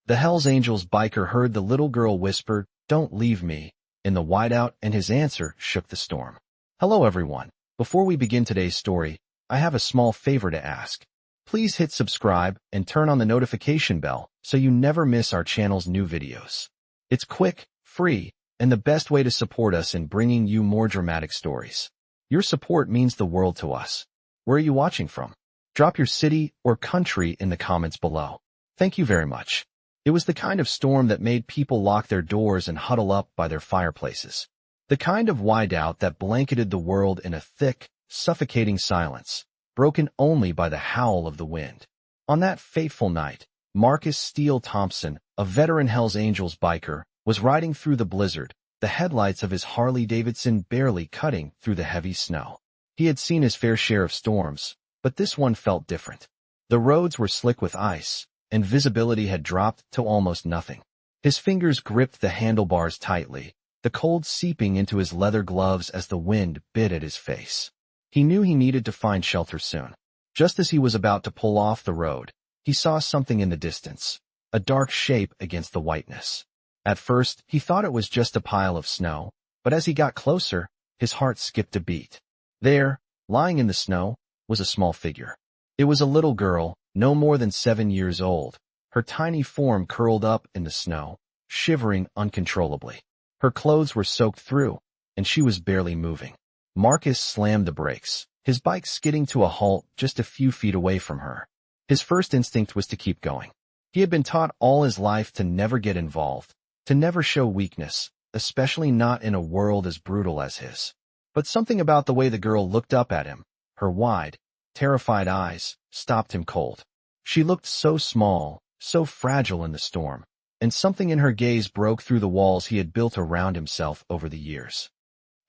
The Hells Angels biker heard the little girl whisper, "Don't leave me," in the whiteout, and his answer shook the storm. Hello everyone. Before we begin today's story, I have a small favor to ask. Please hit subscribe and turn on the notification bell so you never miss our channel's new videos. It's quick, free, and the best way to support us in bringing you more dramatic stories. Your support means the world to us. Where are you watching from? Drop your city or country in the comments below. Thank you very much. It was the kind of storm that made people lock their doors and huddle up by their fireplaces. The kind of whiteout that blanketed the world in a thick, suffocating silence, broken only by the howl of the wind. On that fateful night, Marcus Steele Thompson, a veteran Hells Angels biker, was riding through the blizzard, the headlights of his Harley-Davidson barely cutting through the heavy snow. He had seen his fair share of storms, but this one felt different. The roads were slick with ice, and visibility had dropped to almost nothing. His fingers gripped the handlebars tightly, the cold seeping into his leather gloves as the wind bit at his face. He knew he needed to find shelter soon. Just as he was about to pull off the road, he saw something in the distance, a dark shape against the whiteness. At first, he thought it was just a pile of snow, but as he got closer, his heart skipped a beat. There, lying in the snow, was a small figure. It was a little girl, no more than 7 years old, her tiny form curled up in the snow, shivering uncontrollably. Her clothes were soaked through, and she was barely moving. Marcus slammed the brakes, his bike skidding to a halt just a few feet away from her. His first instinct was to keep going. He had been taught all his life to never get involved, to never show weakness, especially not in a world as brutal as his. But something about the way the girl looked up at him, her wide, terrified eyes, stopped him cold. She looked so small, so fragile in the storm, and something in her gaze broke through the walls he had built around himself over the years.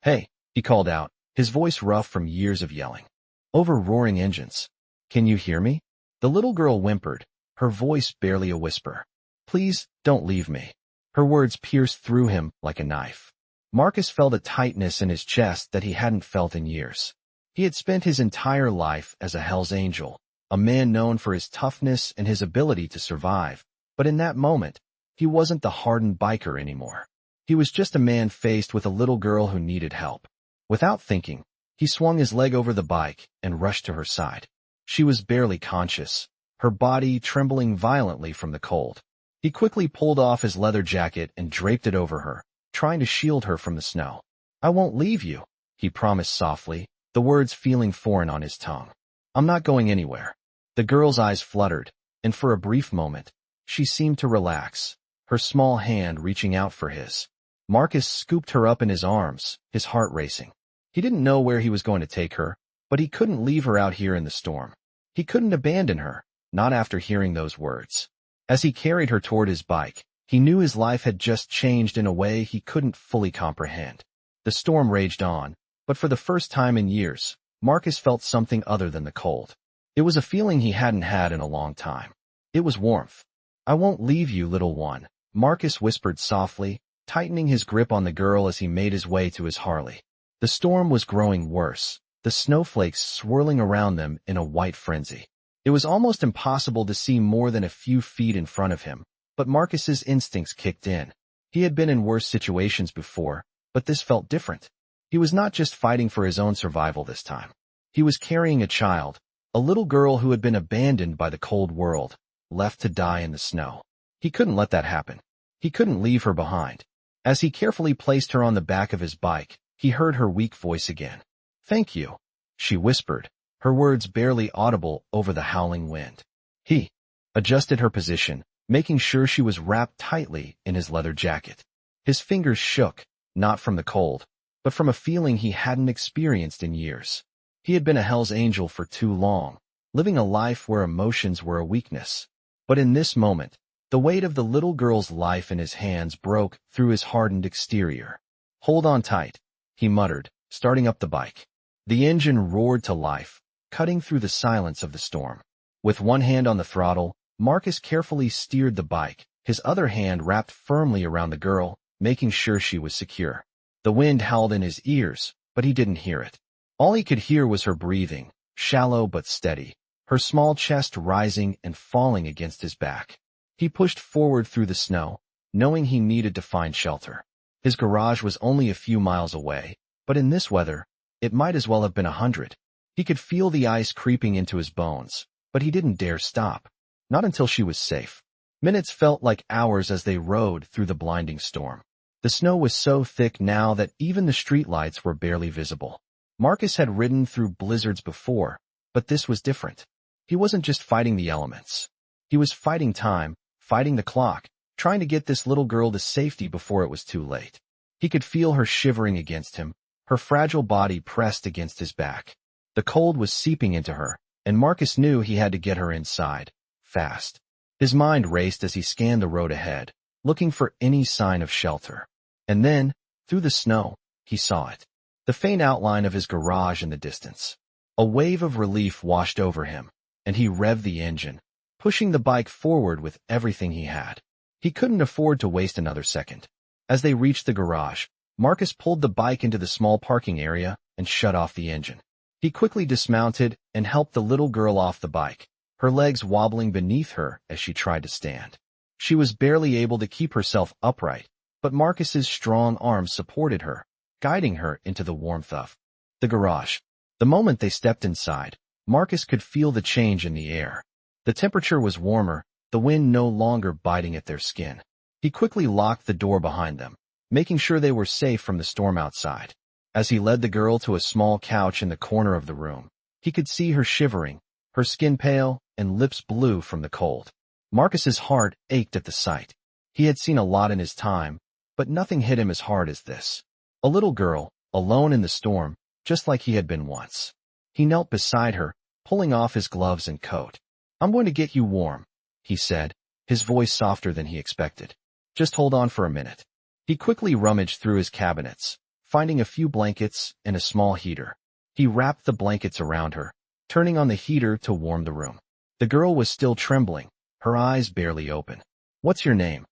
"Hey," he called out, his voice rough from years of yelling. Over roaring engines. "Can you hear me?" The little girl whimpered, her voice barely a whisper. "Please, don't leave me." Her words pierced through him like a knife. Marcus felt a tightness in his chest that he hadn't felt in years. He had spent his entire life as a Hells Angel, a man known for his toughness and his ability to survive, but in that moment, he wasn't the hardened biker anymore. He was just a man faced with a little girl who needed help. Without thinking, he swung his leg over the bike and rushed to her side. She was barely conscious, her body trembling violently from the cold. He quickly pulled off his leather jacket and draped it over her, trying to shield her from the snow. "I won't leave you," he promised softly, the words feeling foreign on his tongue. "I'm not going anywhere." The girl's eyes fluttered, and for a brief moment, she seemed to relax, her small hand reaching out for his. Marcus scooped her up in his arms, his heart racing. He didn't know where he was going to take her, but he couldn't leave her out here in the storm. He couldn't abandon her, not after hearing those words. As he carried her toward his bike, he knew his life had just changed in a way he couldn't fully comprehend. The storm raged on, but for the first time in years, Marcus felt something other than the cold. It was a feeling he hadn't had in a long time. It was warmth. "I won't leave you, little one," Marcus whispered softly, tightening his grip on the girl as he made his way to his Harley. The storm was growing worse, the snowflakes swirling around them in a white frenzy. It was almost impossible to see more than a few feet in front of him, but Marcus's instincts kicked in. He had been in worse situations before, but this felt different. He was not just fighting for his own survival this time. He was carrying a child, a little girl who had been abandoned by the cold world, left to die in the snow. He couldn't let that happen. He couldn't leave her behind. As he carefully placed her on the back of his bike, he heard her weak voice again. "Thank you," she whispered, her words barely audible over the howling wind. He adjusted her position, making sure she was wrapped tightly in his leather jacket. His fingers shook, not from the cold, but from a feeling he hadn't experienced in years. He had been a Hells Angel for too long, living a life where emotions were a weakness. But in this moment, the weight of the little girl's life in his hands broke through his hardened exterior. "Hold on tight," he muttered, starting up the bike. The engine roared to life, cutting through the silence of the storm. With one hand on the throttle, Marcus carefully steered the bike, his other hand wrapped firmly around the girl, making sure she was secure. The wind howled in his ears, but he didn't hear it. All he could hear was her breathing, shallow but steady, her small chest rising and falling against his back. He pushed forward through the snow, knowing he needed to find shelter. His garage was only a few miles away, but in this weather, it might as well have been 100. He could feel the ice creeping into his bones, but he didn't dare stop. Not until she was safe. Minutes felt like hours as they rode through the blinding storm. The snow was so thick now that even the streetlights were barely visible. Marcus had ridden through blizzards before, but this was different. He wasn't just fighting the elements. He was fighting time, fighting the clock, trying to get this little girl to safety before it was too late. He could feel her shivering against him, her fragile body pressed against his back. The cold was seeping into her, and Marcus knew he had to get her inside, fast. His mind raced as he scanned the road ahead, looking for any sign of shelter. And then, through the snow, he saw it. The faint outline of his garage in the distance. A wave of relief washed over him, and he revved the engine, pushing the bike forward with everything he had. He couldn't afford to waste another second. As they reached the garage, Marcus pulled the bike into the small parking area and shut off the engine. He quickly dismounted and helped the little girl off the bike, her legs wobbling beneath her as she tried to stand. She was barely able to keep herself upright, but Marcus's strong arms supported her, guiding her into the warmth of the garage. The moment they stepped inside, Marcus could feel the change in the air. The temperature was warmer, the wind no longer biting at their skin. He quickly locked the door behind them, making sure they were safe from the storm outside. As he led the girl to a small couch in the corner of the room, he could see her shivering, her skin pale and lips blue from the cold. Marcus's heart ached at the sight. He had seen a lot in his time, but nothing hit him as hard as this. A little girl, alone in the storm, just like he had been once. He knelt beside her, pulling off his gloves and coat. "I'm going to get you warm," he said, his voice softer than he expected. "Just hold on for a minute." He quickly rummaged through his cabinets, finding a few blankets and a small heater. He wrapped the blankets around her, turning on the heater to warm the room. The girl was still trembling, her eyes barely open. "What's your name?"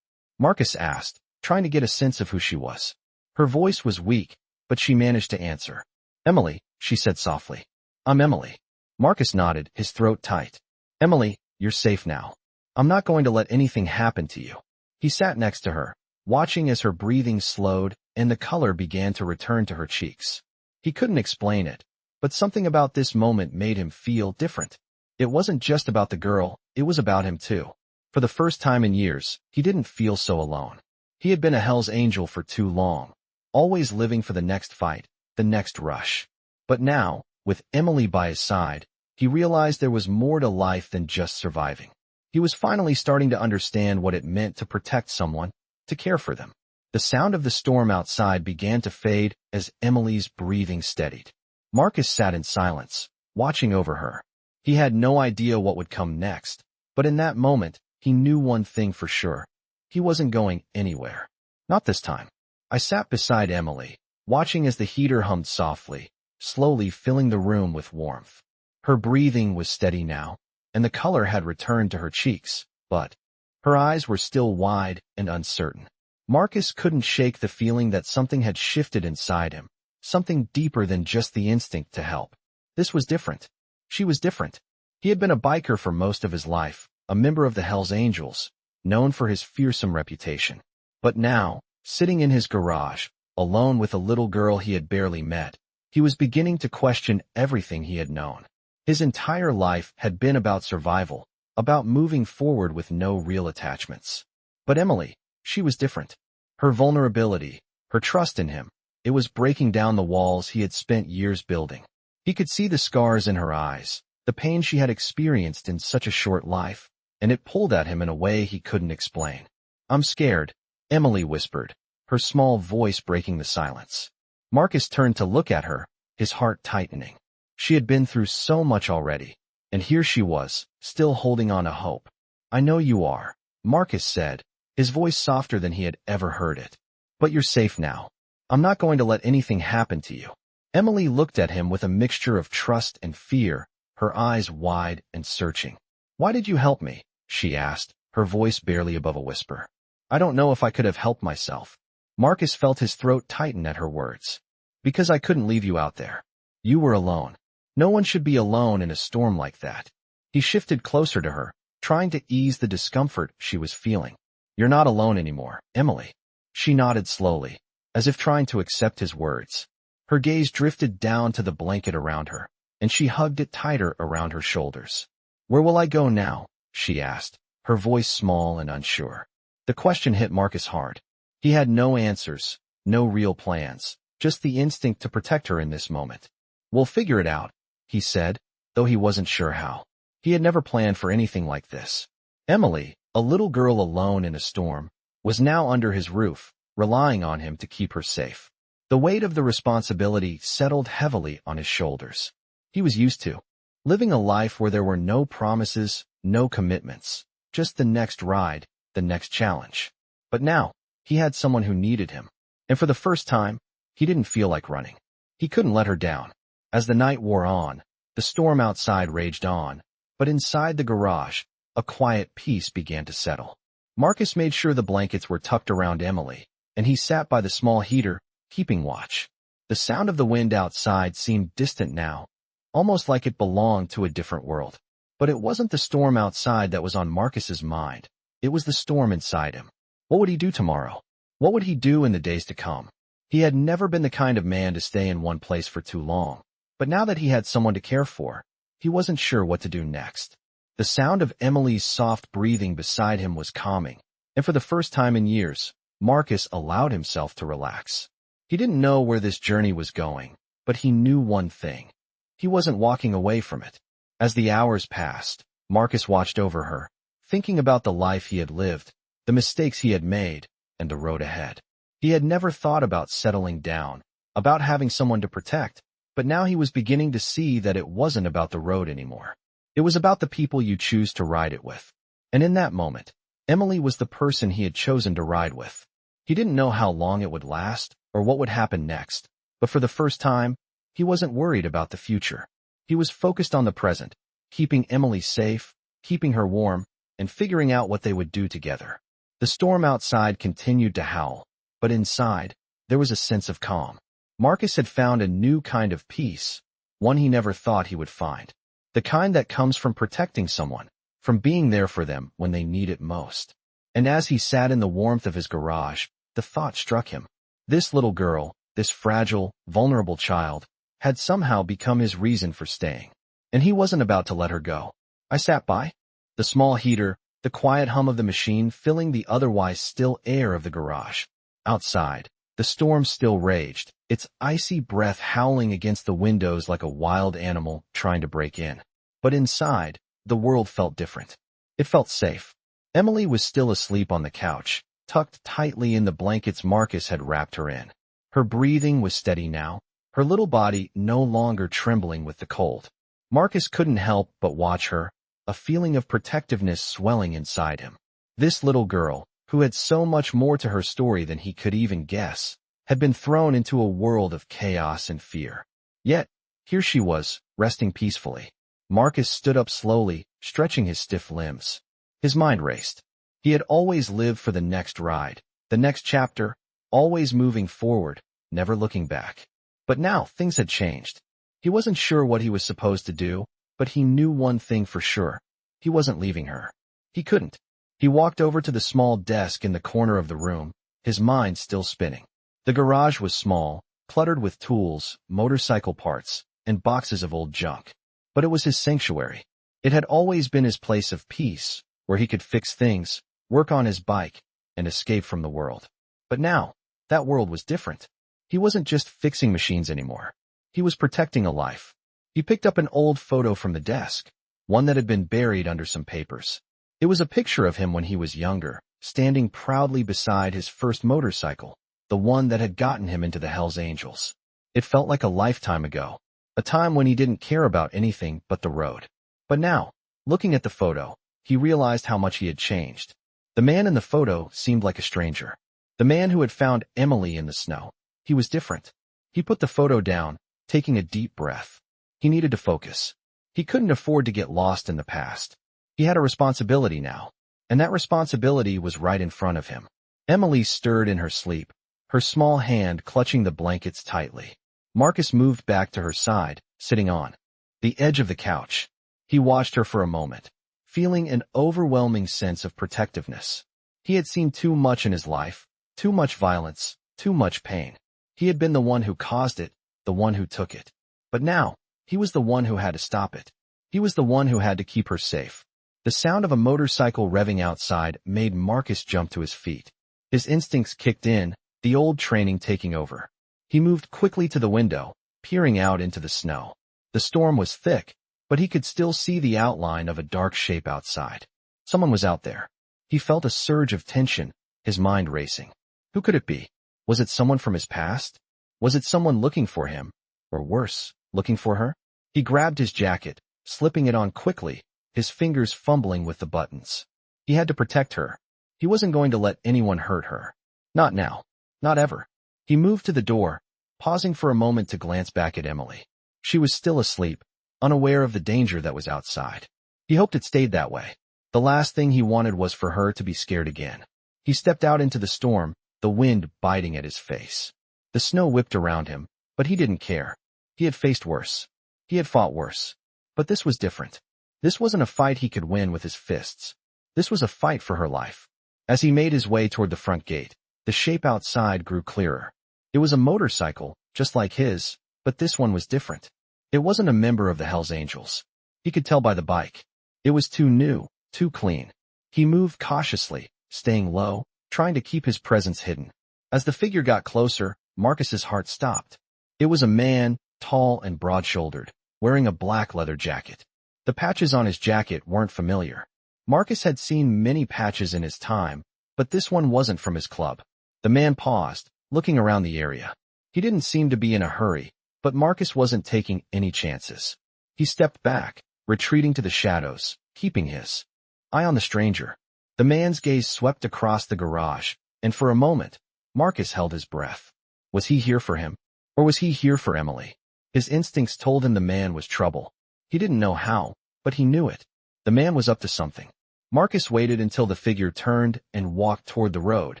Marcus asked, trying to get a sense of who she was. Her voice was weak, but she managed to answer. "Emily," she said softly. "I'm Emily." Marcus nodded, his throat tight. "Emily, you're safe now. I'm not going to let anything happen to you." He sat next to her, watching as her breathing slowed and the color began to return to her cheeks. He couldn't explain it, but something about this moment made him feel different. It wasn't just about the girl, it was about him too. For the first time in years, he didn't feel so alone. He had been a Hell's Angel for too long, always living for the next fight, the next rush. But now, with Emily by his side, he realized there was more to life than just surviving. He was finally starting to understand what it meant to protect someone, to care for them. The sound of the storm outside began to fade as Emily's breathing steadied. Marcus sat in silence, watching over her. He had no idea what would come next, but in that moment, he knew one thing for sure. He wasn't going anywhere. Not this time. I sat beside Emily, watching as the heater hummed softly, slowly filling the room with warmth. Her breathing was steady now, and the color had returned to her cheeks, but her eyes were still wide and uncertain. Marcus couldn't shake the feeling that something had shifted inside him, something deeper than just the instinct to help. This was different. She was different. He had been a biker for most of his life, a member of the Hells Angels, known for his fearsome reputation. But now, sitting in his garage, alone with a little girl he had barely met, he was beginning to question everything he had known. His entire life had been about survival, about moving forward with no real attachments. But Emily, she was different. Her vulnerability, her trust in him, it was breaking down the walls he had spent years building. He could see the scars in her eyes, the pain she had experienced in such a short life, and it pulled at him in a way he couldn't explain. "I'm scared," Emily whispered, her small voice breaking the silence. Marcus turned to look at her, his heart tightening. She had been through so much already, and here she was, still holding on to hope. "I know you are," Marcus said, his voice softer than he had ever heard it. "But you're safe now. I'm not going to let anything happen to you." Emily looked at him with a mixture of trust and fear, her eyes wide and searching. "Why did you help me?" she asked, her voice barely above a whisper. "I don't know if I could have helped myself." Marcus felt his throat tighten at her words. "Because I couldn't leave you out there. You were alone. No one should be alone in a storm like that." He shifted closer to her, trying to ease the discomfort she was feeling. "You're not alone anymore, Emily." She nodded slowly, as if trying to accept his words. Her gaze drifted down to the blanket around her, and she hugged it tighter around her shoulders. "Where will I go now?" she asked, her voice small and unsure. The question hit Marcus hard. He had no answers, no real plans, just the instinct to protect her in this moment. "We'll figure it out," he said, though he wasn't sure how. He had never planned for anything like this. Emily, a little girl alone in a storm, was now under his roof, relying on him to keep her safe. The weight of the responsibility settled heavily on his shoulders. He was used to living a life where there were no promises, no commitments, just the next ride, the next challenge. But now, he had someone who needed him. And for the first time, he didn't feel like running. He couldn't let her down. As the night wore on, the storm outside raged on, but inside the garage, a quiet peace began to settle. Marcus made sure the blankets were tucked around Emily, and he sat by the small heater, keeping watch. The sound of the wind outside seemed distant now, almost like it belonged to a different world. But it wasn't the storm outside that was on Marcus's mind. It was the storm inside him. What would he do tomorrow? What would he do in the days to come? He had never been the kind of man to stay in one place for too long. But now that he had someone to care for, he wasn't sure what to do next. The sound of Emily's soft breathing beside him was calming, and for the first time in years, Marcus allowed himself to relax. He didn't know where this journey was going, but he knew one thing. He wasn't walking away from it. As the hours passed, Marcus watched over her, thinking about the life he had lived, the mistakes he had made, and the road ahead. He had never thought about settling down, about having someone to protect, but now he was beginning to see that it wasn't about the road anymore. It was about the people you choose to ride it with. And in that moment, Emily was the person he had chosen to ride with. He didn't know how long it would last or what would happen next, but for the first time, he wasn't worried about the future. He was focused on the present, keeping Emily safe, keeping her warm, and figuring out what they would do together. The storm outside continued to howl, but inside, there was a sense of calm. Marcus had found a new kind of peace, one he never thought he would find. The kind that comes from protecting someone, from being there for them when they need it most. And as he sat in the warmth of his garage, the thought struck him. This little girl, this fragile, vulnerable child, had somehow become his reason for staying. And he wasn't about to let her go. I sat by. The small heater, the quiet hum of the machine filling the otherwise still air of the garage. Outside, the storm still raged, its icy breath howling against the windows like a wild animal trying to break in. But inside, the world felt different. It felt safe. Emily was still asleep on the couch, tucked tightly in the blankets Marcus had wrapped her in. Her breathing was steady now, her little body no longer trembling with the cold. Marcus couldn't help but watch her, a feeling of protectiveness swelling inside him. This little girl, who had so much more to her story than he could even guess, had been thrown into a world of chaos and fear. Yet, here she was, resting peacefully. Marcus stood up slowly, stretching his stiff limbs. His mind raced. He had always lived for the next ride, the next chapter, always moving forward, never looking back. But now things had changed. He wasn't sure what he was supposed to do, but he knew one thing for sure. He wasn't leaving her. He couldn't. He walked over to the small desk in the corner of the room, his mind still spinning. The garage was small, cluttered with tools, motorcycle parts, and boxes of old junk. But it was his sanctuary. It had always been his place of peace, where he could fix things, work on his bike, and escape from the world. But now, that world was different. He wasn't just fixing machines anymore. He was protecting a life. He picked up an old photo from the desk, one that had been buried under some papers. It was a picture of him when he was younger, standing proudly beside his first motorcycle, the one that had gotten him into the Hells Angels. It felt like a lifetime ago, a time when he didn't care about anything but the road. But now, looking at the photo, he realized how much he had changed. The man in the photo seemed like a stranger. The man who had found Emily in the snow. He was different. He put the photo down, taking a deep breath. He needed to focus. He couldn't afford to get lost in the past. He had a responsibility now, and that responsibility was right in front of him. Emily stirred in her sleep, her small hand clutching the blankets tightly. Marcus moved back to her side, sitting on the edge of the couch. He watched her for a moment, feeling an overwhelming sense of protectiveness. He had seen too much in his life, too much violence, too much pain. He had been the one who caused it, the one who took it. But now, he was the one who had to stop it. He was the one who had to keep her safe. The sound of a motorcycle revving outside made Marcus jump to his feet. His instincts kicked in, the old training taking over. He moved quickly to the window, peering out into the snow. The storm was thick, but he could still see the outline of a dark shape outside. Someone was out there. He felt a surge of tension, his mind racing. Who could it be? Was it someone from his past? Was it someone looking for him? Or worse, looking for her? He grabbed his jacket, slipping it on quickly, his fingers fumbling with the buttons. He had to protect her. He wasn't going to let anyone hurt her. Not now. Not ever. He moved to the door, pausing for a moment to glance back at Emily. She was still asleep, unaware of the danger that was outside. He hoped it stayed that way. The last thing he wanted was for her to be scared again. He stepped out into the storm, the wind biting at his face. The snow whipped around him, but he didn't care. He had faced worse. He had fought worse. But this was different. This wasn't a fight he could win with his fists. This was a fight for her life. As he made his way toward the front gate, the shape outside grew clearer. It was a motorcycle, just like his, but this one was different. It wasn't a member of the Hells Angels. He could tell by the bike. It was too new, too clean. He moved cautiously, staying low, trying to keep his presence hidden. As the figure got closer, Marcus's heart stopped. It was a man, tall and broad-shouldered, wearing a black leather jacket. The patches on his jacket weren't familiar. Marcus had seen many patches in his time, but this one wasn't from his club. The man paused, looking around the area. He didn't seem to be in a hurry, but Marcus wasn't taking any chances. He stepped back, retreating to the shadows, keeping his eye on the stranger. The man's gaze swept across the garage, and for a moment, Marcus held his breath. Was he here for him? Or was he here for Emily? His instincts told him the man was trouble. He didn't know how, but he knew it. The man was up to something. Marcus waited until the figure turned and walked toward the road,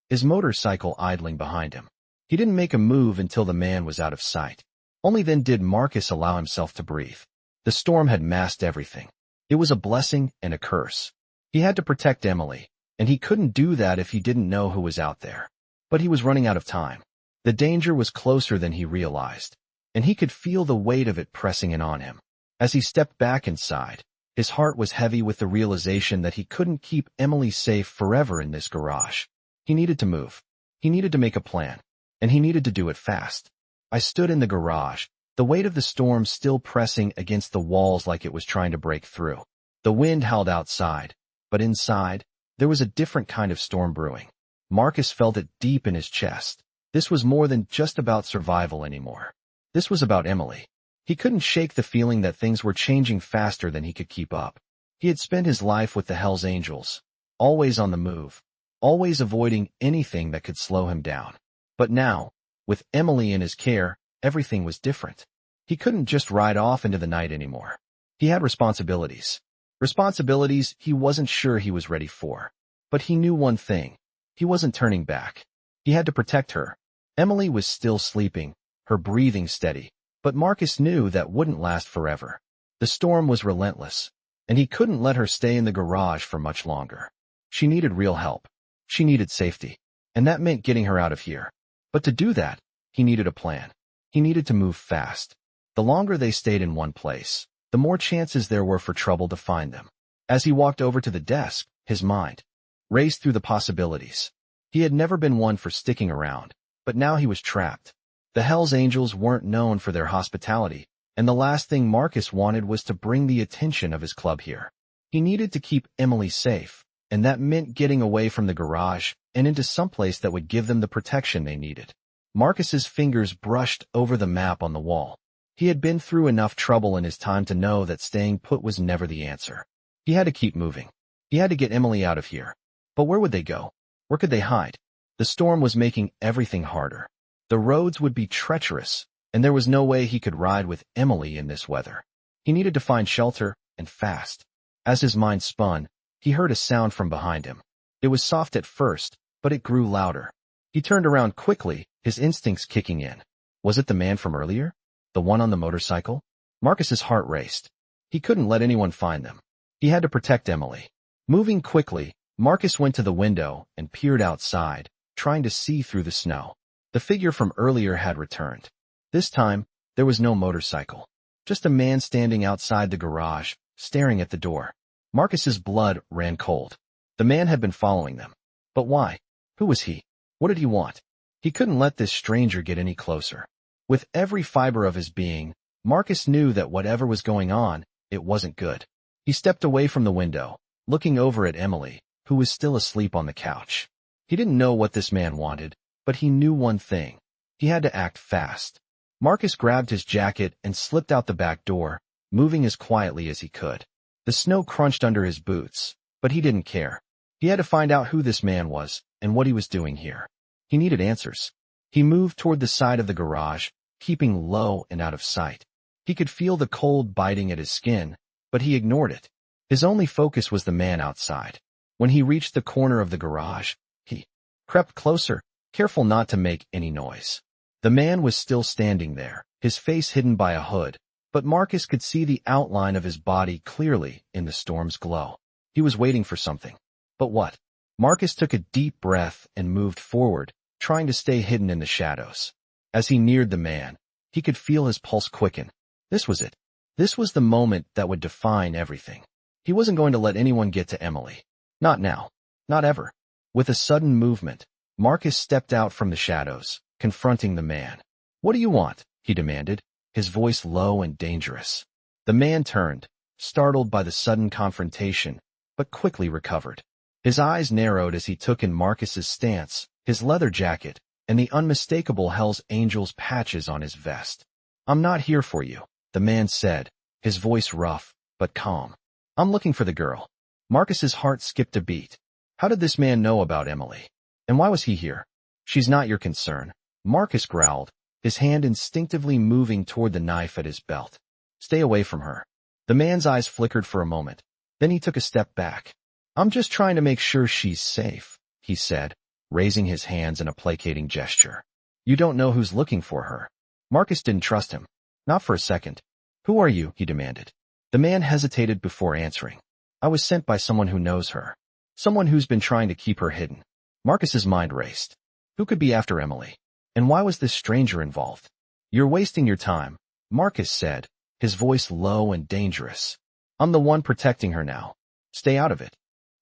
his motorcycle idling behind him. He didn't make a move until the man was out of sight. Only then did Marcus allow himself to breathe. The storm had masked everything. It was a blessing and a curse. He had to protect Emily, and he couldn't do that if he didn't know who was out there. But he was running out of time. The danger was closer than he realized, and he could feel the weight of it pressing in on him. As he stepped back inside, his heart was heavy with the realization that he couldn't keep Emily safe forever in this garage. He needed to move. He needed to make a plan, and he needed to do it fast. I stood in the garage, the weight of the storm still pressing against the walls like it was trying to break through. The wind howled outside, but inside, there was a different kind of storm brewing. Marcus felt it deep in his chest. This was more than just about survival anymore. This was about Emily. He couldn't shake the feeling that things were changing faster than he could keep up. He had spent his life with the Hells Angels, always on the move, always avoiding anything that could slow him down. But now, with Emily in his care, everything was different. He couldn't just ride off into the night anymore. He had responsibilities. Responsibilities he wasn't sure he was ready for. But he knew one thing. He wasn't turning back. He had to protect her. Emily was still sleeping, her breathing steady, but Marcus knew that wouldn't last forever. The storm was relentless, and he couldn't let her stay in the garage for much longer. She needed real help. She needed safety, and that meant getting her out of here. But to do that, he needed a plan. He needed to move fast. The longer they stayed in one place, the more chances there were for trouble to find them. As he walked over to the desk, his mind raced through the possibilities. He had never been one for sticking around, but now he was trapped. The Hells Angels weren't known for their hospitality, and the last thing Marcus wanted was to bring the attention of his club here. He needed to keep Emily safe, and that meant getting away from the garage and into someplace that would give them the protection they needed. Marcus's fingers brushed over the map on the wall. He had been through enough trouble in his time to know that staying put was never the answer. He had to keep moving. He had to get Emily out of here. But where would they go? Where could they hide? The storm was making everything harder. The roads would be treacherous, and there was no way he could ride with Emily in this weather. He needed to find shelter, and fast. As his mind spun, he heard a sound from behind him. It was soft at first, but it grew louder. He turned around quickly, his instincts kicking in. Was it the man from earlier? The one on the motorcycle? Marcus's heart raced. He couldn't let anyone find them. He had to protect Emily. Moving quickly, Marcus went to the window and peered outside, trying to see through the snow. The figure from earlier had returned. This time, there was no motorcycle. Just a man standing outside the garage, staring at the door. Marcus's blood ran cold. The man had been following them. But why? Who was he? What did he want? He couldn't let this stranger get any closer. With every fiber of his being, Marcus knew that whatever was going on, it wasn't good. He stepped away from the window, looking over at Emily, who was still asleep on the couch. He didn't know what this man wanted, but he knew one thing. He had to act fast. Marcus grabbed his jacket and slipped out the back door, moving as quietly as he could. The snow crunched under his boots, but he didn't care. He had to find out who this man was and what he was doing here. He needed answers. He moved toward the side of the garage, keeping low and out of sight. He could feel the cold biting at his skin, but he ignored it. His only focus was the man outside. When he reached the corner of the garage, he crept closer, careful not to make any noise. The man was still standing there, his face hidden by a hood, but Marcus could see the outline of his body clearly in the storm's glow. He was waiting for something. But what? Marcus took a deep breath and moved forward, trying to stay hidden in the shadows. As he neared the man, he could feel his pulse quicken. This was it. This was the moment that would define everything. He wasn't going to let anyone get to Emily. Not now. Not ever. With a sudden movement, Marcus stepped out from the shadows, confronting the man. "What do you want?" he demanded, his voice low and dangerous. The man turned, startled by the sudden confrontation, but quickly recovered. His eyes narrowed as he took in Marcus's stance, his leather jacket, and the unmistakable Hell's Angels patches on his vest. "I'm not here for you," the man said, his voice rough, but calm. "I'm looking for the girl." Marcus's heart skipped a beat. How did this man know about Emily? And why was he here? "She's not your concern," Marcus growled, his hand instinctively moving toward the knife at his belt. "Stay away from her." The man's eyes flickered for a moment. Then he took a step back. "I'm just trying to make sure she's safe," he said, raising his hands in a placating gesture. "You don't know who's looking for her." Marcus didn't trust him. Not for a second. "Who are you?" he demanded. The man hesitated before answering. "I was sent by someone who knows her. Someone who's been trying to keep her hidden." Marcus's mind raced. Who could be after Emily? And why was this stranger involved? "You're wasting your time," Marcus said, his voice low and dangerous. "I'm the one protecting her now. Stay out of it."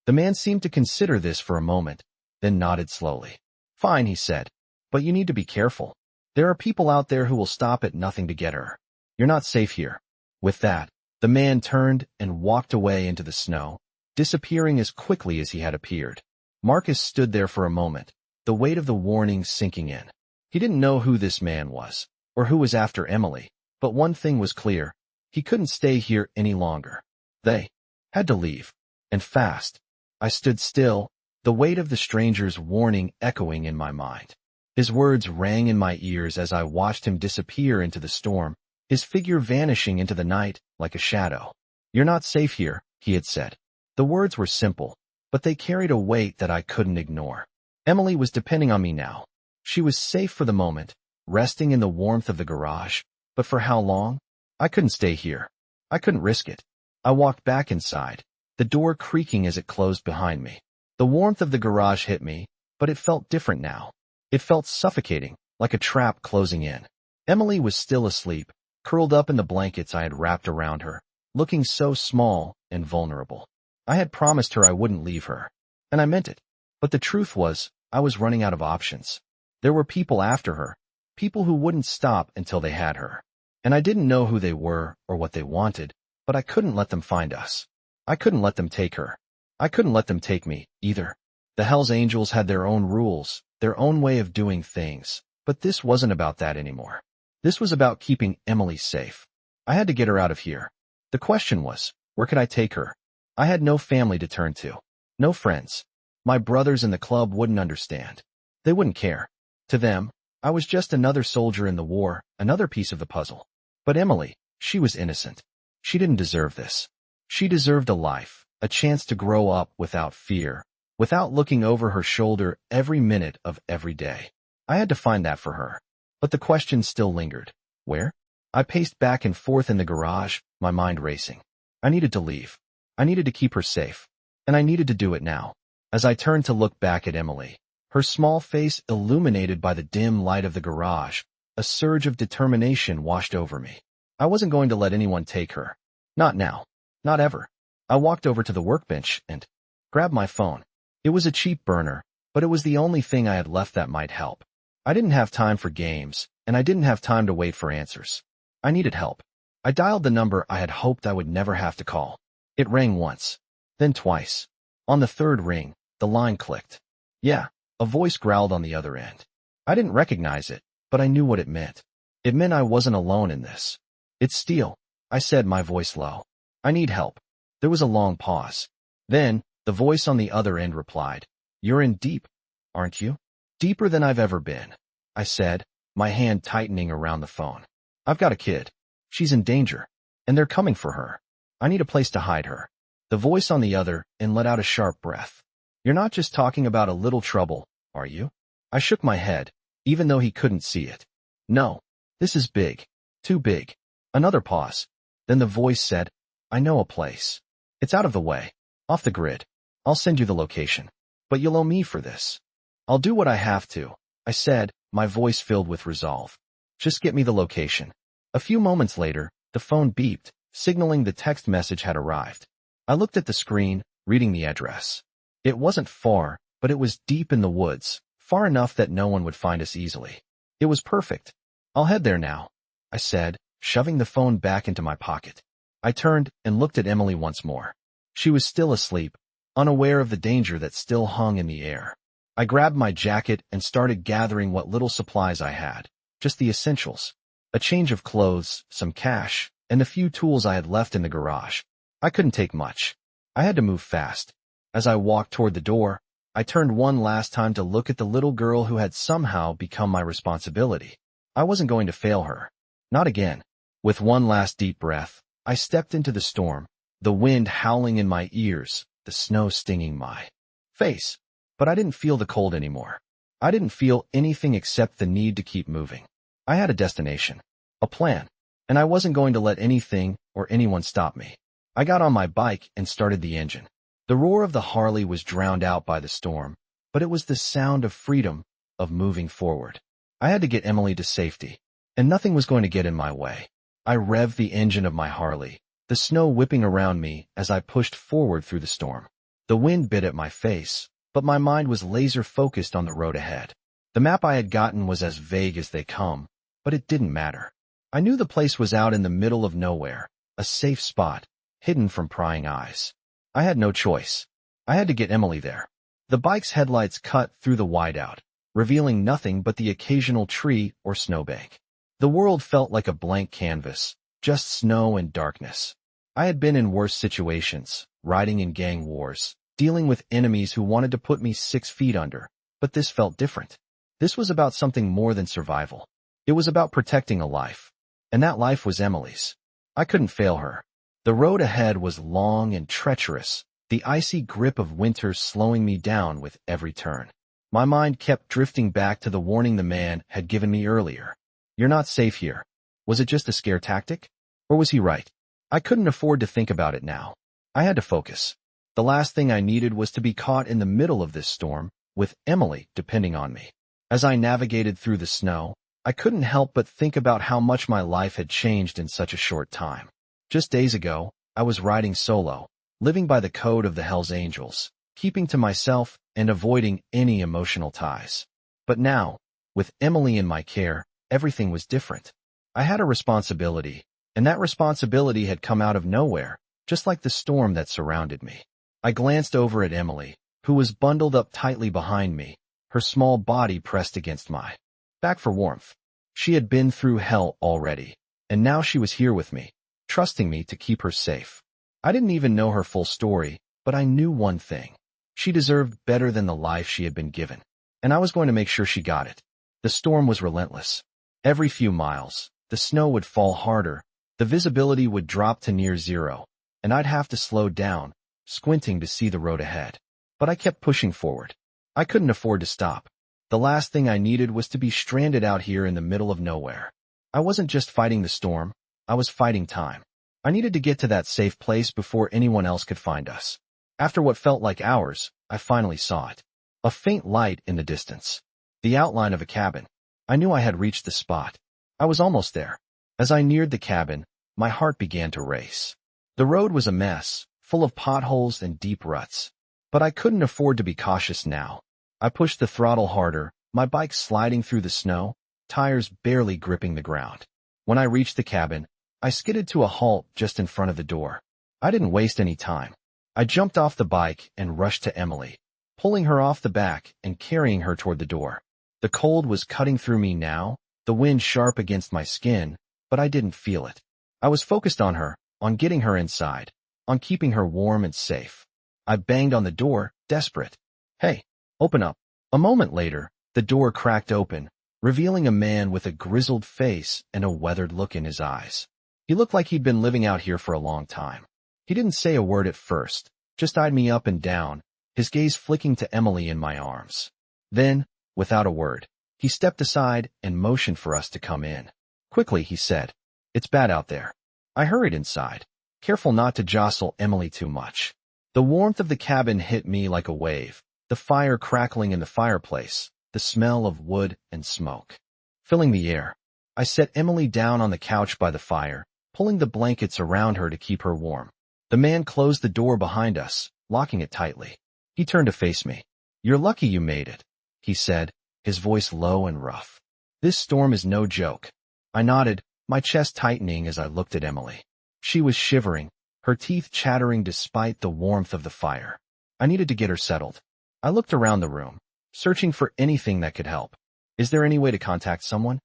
The man seemed to consider this for a moment, then nodded slowly. "Fine," he said, "but you need to be careful. There are people out there who will stop at nothing to get her. You're not safe here." With that, the man turned and walked away into the snow, disappearing as quickly as he had appeared. Marcus stood there for a moment, the weight of the warning sinking in. He didn't know who this man was, or who was after Emily, but one thing was clear. He couldn't stay here any longer. They had to leave, and fast. I stood still, the weight of the stranger's warning echoing in my mind. His words rang in my ears as I watched him disappear into the storm, his figure vanishing into the night like a shadow. "You're not safe here," he had said. The words were simple, but they carried a weight that I couldn't ignore. Emily was depending on me now. She was safe for the moment, resting in the warmth of the garage, but for how long? I couldn't stay here. I couldn't risk it. I walked back inside, the door creaking as it closed behind me. The warmth of the garage hit me, but it felt different now. It felt suffocating, like a trap closing in. Emily was still asleep, curled up in the blankets I had wrapped around her, looking so small and vulnerable. I had promised her I wouldn't leave her, and I meant it. But the truth was, I was running out of options. There were people after her, people who wouldn't stop until they had her. And I didn't know who they were or what they wanted, but I couldn't let them find us. I couldn't let them take her. I couldn't let them take me, either. The Hell's Angels had their own rules, their own way of doing things, but this wasn't about that anymore. This was about keeping Emily safe. I had to get her out of here. The question was, where could I take her? I had no family to turn to. No friends. My brothers in the club wouldn't understand. They wouldn't care. To them, I was just another soldier in the war, another piece of the puzzle. But Emily, she was innocent. She didn't deserve this. She deserved a life, a chance to grow up without fear, without looking over her shoulder every minute of every day. I had to find that for her. But the question still lingered. Where? I paced back and forth in the garage, my mind racing. I needed to leave. I needed to keep her safe. And I needed to do it now. As I turned to look back at Emily, her small face illuminated by the dim light of the garage, a surge of determination washed over me. I wasn't going to let anyone take her. Not now. Not ever. I walked over to the workbench and grabbed my phone. It was a cheap burner, but it was the only thing I had left that might help. I didn't have time for games, and I didn't have time to wait for answers. I needed help. I dialed the number I had hoped I would never have to call. It rang once, then twice. On the third ring, the line clicked. Yeah, a voice growled on the other end. I didn't recognize it, but I knew what it meant. It meant I wasn't alone in this. It's Steele, I said, my voice low. I need help. There was a long pause. Then, the voice on the other end replied, "You're in deep, aren't you?" "Deeper than I've ever been," I said, my hand tightening around the phone. "I've got a kid. She's in danger, and they're coming for her. I need a place to hide her." The voice on the other end let out a sharp breath. "You're not just talking about a little trouble, are you?" I shook my head, even though he couldn't see it. "No, this is big. Too big." Another pause. Then the voice said, "I know a place. It's out of the way, off the grid. I'll send you the location. But you'll owe me for this." "I'll do what I have to," I said, my voice filled with resolve. "Just get me the location." A few moments later, the phone beeped, signaling the text message had arrived. I looked at the screen, reading the address. It wasn't far, but it was deep in the woods, far enough that no one would find us easily. It was perfect. "I'll head there now," I said, shoving the phone back into my pocket. I turned and looked at Emily once more. She was still asleep, unaware of the danger that still hung in the air. I grabbed my jacket and started gathering what little supplies I had, just the essentials. A change of clothes, some cash, and the few tools I had left in the garage. I couldn't take much. I had to move fast. As I walked toward the door, I turned one last time to look at the little girl who had somehow become my responsibility. I wasn't going to fail her. Not again. With one last deep breath, I stepped into the storm, the wind howling in my ears, the snow stinging my face. But I didn't feel the cold anymore. I didn't feel anything except the need to keep moving. I had a destination, a plan, and I wasn't going to let anything or anyone stop me. I got on my bike and started the engine. The roar of the Harley was drowned out by the storm, but it was the sound of freedom, of moving forward. I had to get Emily to safety, and nothing was going to get in my way. I revved the engine of my Harley, the snow whipping around me as I pushed forward through the storm. The wind bit at my face, but my mind was laser-focused on the road ahead. The map I had gotten was as vague as they come, but it didn't matter. I knew the place was out in the middle of nowhere, a safe spot, hidden from prying eyes. I had no choice. I had to get Emily there. The bike's headlights cut through the whiteout, revealing nothing but the occasional tree or snowbank. The world felt like a blank canvas, just snow and darkness. I had been in worse situations, riding in gang wars, dealing with enemies who wanted to put me 6 feet under, but this felt different. This was about something more than survival. It was about protecting a life, and that life was Emily's. I couldn't fail her. The road ahead was long and treacherous, the icy grip of winter slowing me down with every turn. My mind kept drifting back to the warning the man had given me earlier. "You're not safe here." Was it just a scare tactic? Or was he right? I couldn't afford to think about it now. I had to focus. The last thing I needed was to be caught in the middle of this storm, with Emily depending on me. As I navigated through the snow, I couldn't help but think about how much my life had changed in such a short time. Just days ago, I was riding solo, living by the code of the Hells Angels, keeping to myself and avoiding any emotional ties. But now, with Emily in my care, everything was different. I had a responsibility, and that responsibility had come out of nowhere, just like the storm that surrounded me. I glanced over at Emily, who was bundled up tightly behind me, her small body pressed against my back for warmth. She had been through hell already, and now she was here with me, trusting me to keep her safe. I didn't even know her full story, but I knew one thing. She deserved better than the life she had been given, and I was going to make sure she got it. The storm was relentless. Every few miles, the snow would fall harder, the visibility would drop to near zero, and I'd have to slow down, squinting to see the road ahead. But I kept pushing forward. I couldn't afford to stop. The last thing I needed was to be stranded out here in the middle of nowhere. I wasn't just fighting the storm, I was fighting time. I needed to get to that safe place before anyone else could find us. After what felt like hours, I finally saw it. A faint light in the distance. The outline of a cabin. I knew I had reached the spot. I was almost there. As I neared the cabin, my heart began to race. The road was a mess, full of potholes and deep ruts. But I couldn't afford to be cautious now. I pushed the throttle harder, my bike sliding through the snow, tires barely gripping the ground. When I reached the cabin, I skidded to a halt just in front of the door. I didn't waste any time. I jumped off the bike and rushed to Emily, pulling her off the back and carrying her toward the door. The cold was cutting through me now, the wind sharp against my skin, but I didn't feel it. I was focused on her, on getting her inside, on keeping her warm and safe. I banged on the door, desperate. "Hey, open up." A moment later, the door cracked open, revealing a man with a grizzled face and a weathered look in his eyes. He looked like he'd been living out here for a long time. He didn't say a word at first, just eyed me up and down, his gaze flicking to Emily in my arms. Then, without a word, he stepped aside and motioned for us to come in. Quickly, he said, "It's bad out there." I hurried inside, careful not to jostle Emily too much. The warmth of the cabin hit me like a wave, the fire crackling in the fireplace, the smell of wood and smoke filling the air. I set Emily down on the couch by the fire, pulling the blankets around her to keep her warm. The man closed the door behind us, locking it tightly. He turned to face me. "You're lucky you made it," he said, his voice low and rough. "This storm is no joke." I nodded, my chest tightening as I looked at Emily. She was shivering, her teeth chattering despite the warmth of the fire. I needed to get her settled. I looked around the room, searching for anything that could help. "Is there any way to contact someone?"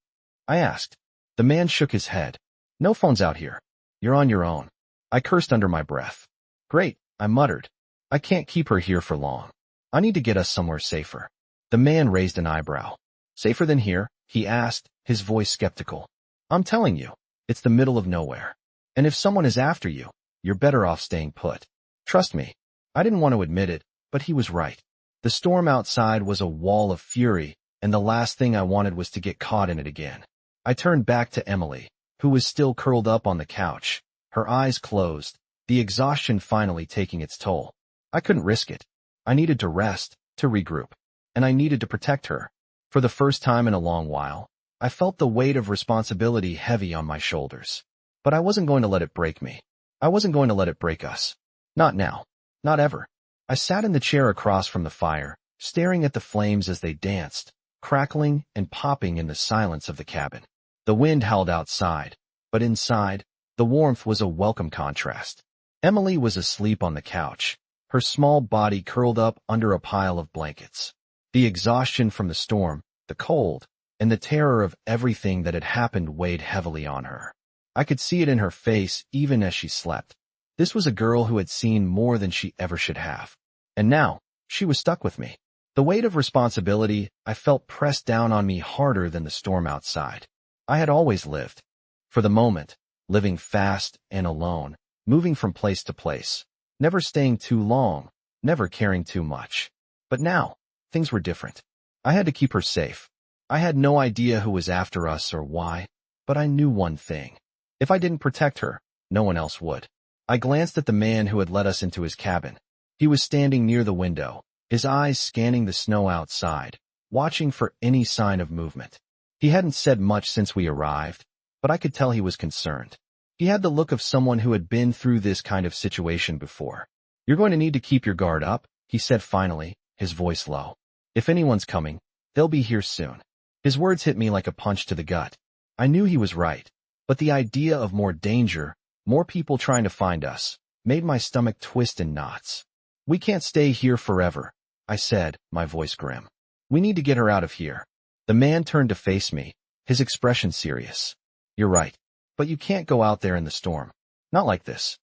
I asked. The man shook his head. "No phones out here. You're on your own." I cursed under my breath. "Great," I muttered. "I can't keep her here for long. I need to get us somewhere safer." The man raised an eyebrow. "Safer than here?" he asked, his voice skeptical. "I'm telling you, it's the middle of nowhere. And if someone is after you, you're better off staying put. Trust me." I didn't want to admit it, but he was right. The storm outside was a wall of fury, and the last thing I wanted was to get caught in it again. I turned back to Emily, who was still curled up on the couch, her eyes closed, the exhaustion finally taking its toll. I couldn't risk it. I needed to rest, to regroup, and I needed to protect her. For the first time in a long while, I felt the weight of responsibility heavy on my shoulders. But I wasn't going to let it break me. I wasn't going to let it break us. Not now. Not ever. I sat in the chair across from the fire, staring at the flames as they danced, crackling and popping in the silence of the cabin. The wind howled outside, but inside, the warmth was a welcome contrast. Emily was asleep on the couch, her small body curled up under a pile of blankets. The exhaustion from the storm, the cold, and the terror of everything that had happened weighed heavily on her. I could see it in her face even as she slept. This was a girl who had seen more than she ever should have. And now, she was stuck with me. The weight of responsibility I felt pressed down on me harder than the storm outside. I had always lived. For the moment, living fast and alone, moving from place to place, never staying too long, never caring too much. But now, things were different. I had to keep her safe. I had no idea who was after us or why, but I knew one thing. If I didn't protect her, no one else would. I glanced at the man who had let us into his cabin. He was standing near the window, his eyes scanning the snow outside, watching for any sign of movement. He hadn't said much since we arrived, but I could tell he was concerned. He had the look of someone who had been through this kind of situation before. "You're going to need to keep your guard up," he said finally, his voice low. "If anyone's coming, they'll be here soon." His words hit me like a punch to the gut. I knew he was right, but the idea of more danger, more people trying to find us, made my stomach twist in knots. "We can't stay here forever," I said, my voice grim. "We need to get her out of here." The man turned to face me, his expression serious. "You're right, but you can't go out there in the storm. Not like this."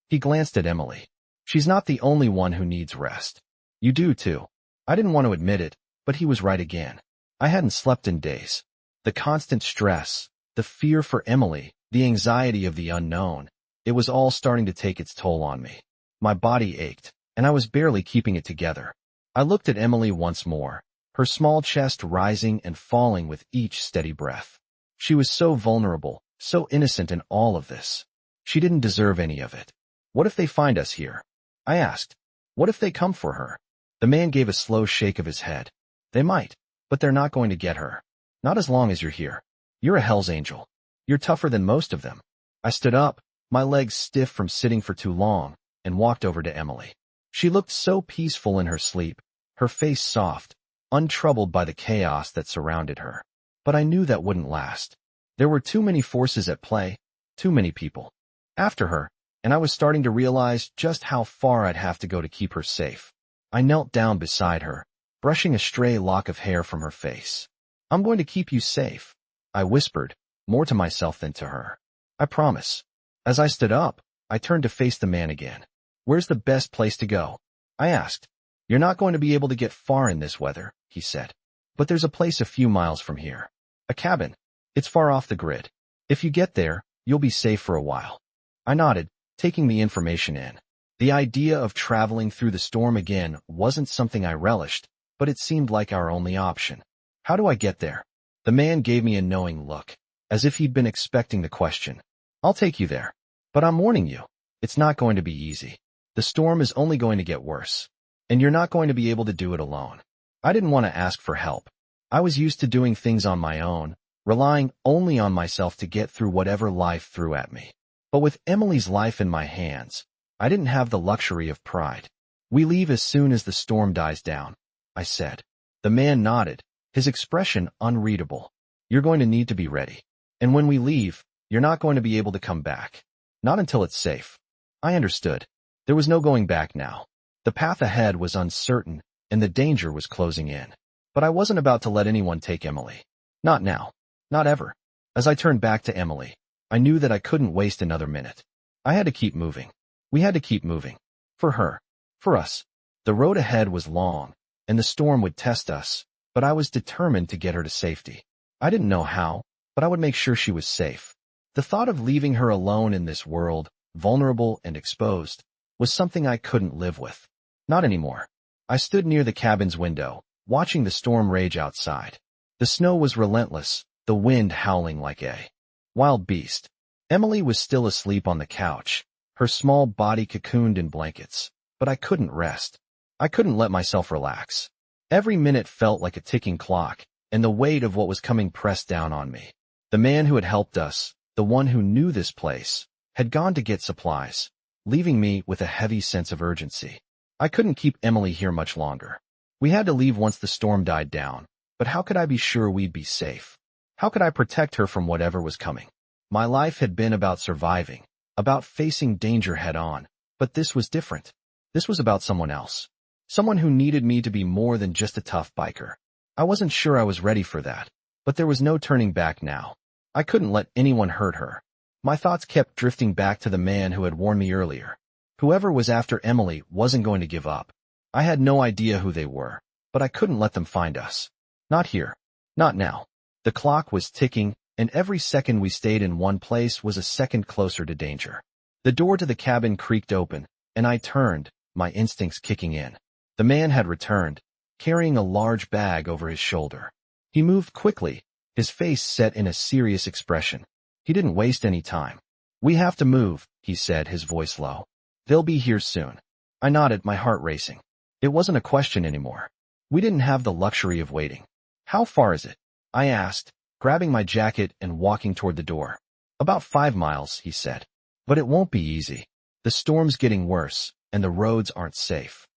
He glanced at Emily. "She's not the only one who needs rest. You do too." I didn't want to admit it, but he was right again. I hadn't slept in days. The constant stress, the fear for Emily, the anxiety of the unknown, it was all starting to take its toll on me. My body ached, and I was barely keeping it together. I looked at Emily once more, her small chest rising and falling with each steady breath. She was so vulnerable, so innocent in all of this. She didn't deserve any of it. What if they find us here? I asked. What if they come for her? The man gave a slow shake of his head. They might, but they're not going to get her. Not as long as you're here. You're a Hell's Angel. You're tougher than most of them. I stood up, my legs stiff from sitting for too long, and walked over to Emily. She looked so peaceful in her sleep, her face soft, untroubled by the chaos that surrounded her. But I knew that wouldn't last. There were too many forces at play, too many people after her, and I was starting to realize just how far I'd have to go to keep her safe. I knelt down beside her, brushing a stray lock of hair from her face. I'm going to keep you safe, I whispered, more to myself than to her. I promise. As I stood up, I turned to face the man again. Where's the best place to go? I asked. You're not going to be able to get far in this weather, he said. But there's a place a few miles from here. A cabin. It's far off the grid. If you get there, you'll be safe for a while. I nodded, taking the information in. The idea of traveling through the storm again wasn't something I relished, but it seemed like our only option. How do I get there? The man gave me a knowing look, as if he'd been expecting the question. I'll take you there. But I'm warning you, it's not going to be easy. The storm is only going to get worse. And you're not going to be able to do it alone. I didn't want to ask for help. I was used to doing things on my own, relying only on myself to get through whatever life threw at me. But with Emily's life in my hands, I didn't have the luxury of pride. We leave as soon as the storm dies down, I said. The man nodded, his expression unreadable. You're going to need to be ready. And when we leave, you're not going to be able to come back. Not until it's safe. I understood. There was no going back now. The path ahead was uncertain, and the danger was closing in. But I wasn't about to let anyone take Emily. Not now. Not ever. As I turned back to Emily, I knew that I couldn't waste another minute. I had to keep moving. We had to keep moving. For her. For us. The road ahead was long, and the storm would test us, but I was determined to get her to safety. I didn't know how, but I would make sure she was safe. The thought of leaving her alone in this world, vulnerable and exposed, was something I couldn't live with. Not anymore. I stood near the cabin's window, watching the storm rage outside. The snow was relentless, the wind howling like a wild beast. Emily was still asleep on the couch, her small body cocooned in blankets, but I couldn't rest. I couldn't let myself relax. Every minute felt like a ticking clock, and the weight of what was coming pressed down on me. The man who had helped us, the one who knew this place, had gone to get supplies, leaving me with a heavy sense of urgency. I couldn't keep Emily here much longer. We had to leave once the storm died down, but how could I be sure we'd be safe? How could I protect her from whatever was coming? My life had been about surviving, about facing danger head-on, but this was different. This was about someone else. Someone who needed me to be more than just a tough biker. I wasn't sure I was ready for that, but there was no turning back now. I couldn't let anyone hurt her. My thoughts kept drifting back to the man who had warned me earlier. Whoever was after Emily wasn't going to give up. I had no idea who they were, but I couldn't let them find us. Not here. Not now. The clock was ticking, and every second we stayed in one place was a second closer to danger. The door to the cabin creaked open, and I turned, my instincts kicking in. The man had returned, carrying a large bag over his shoulder. He moved quickly, his face set in a serious expression. He didn't waste any time. We have to move, he said, his voice low. They'll be here soon. I nodded, my heart racing. It wasn't a question anymore. We didn't have the luxury of waiting. How far is it? I asked, grabbing my jacket and walking toward the door. About 5 miles, he said. But it won't be easy. The storm's getting worse, and the roads aren't safe.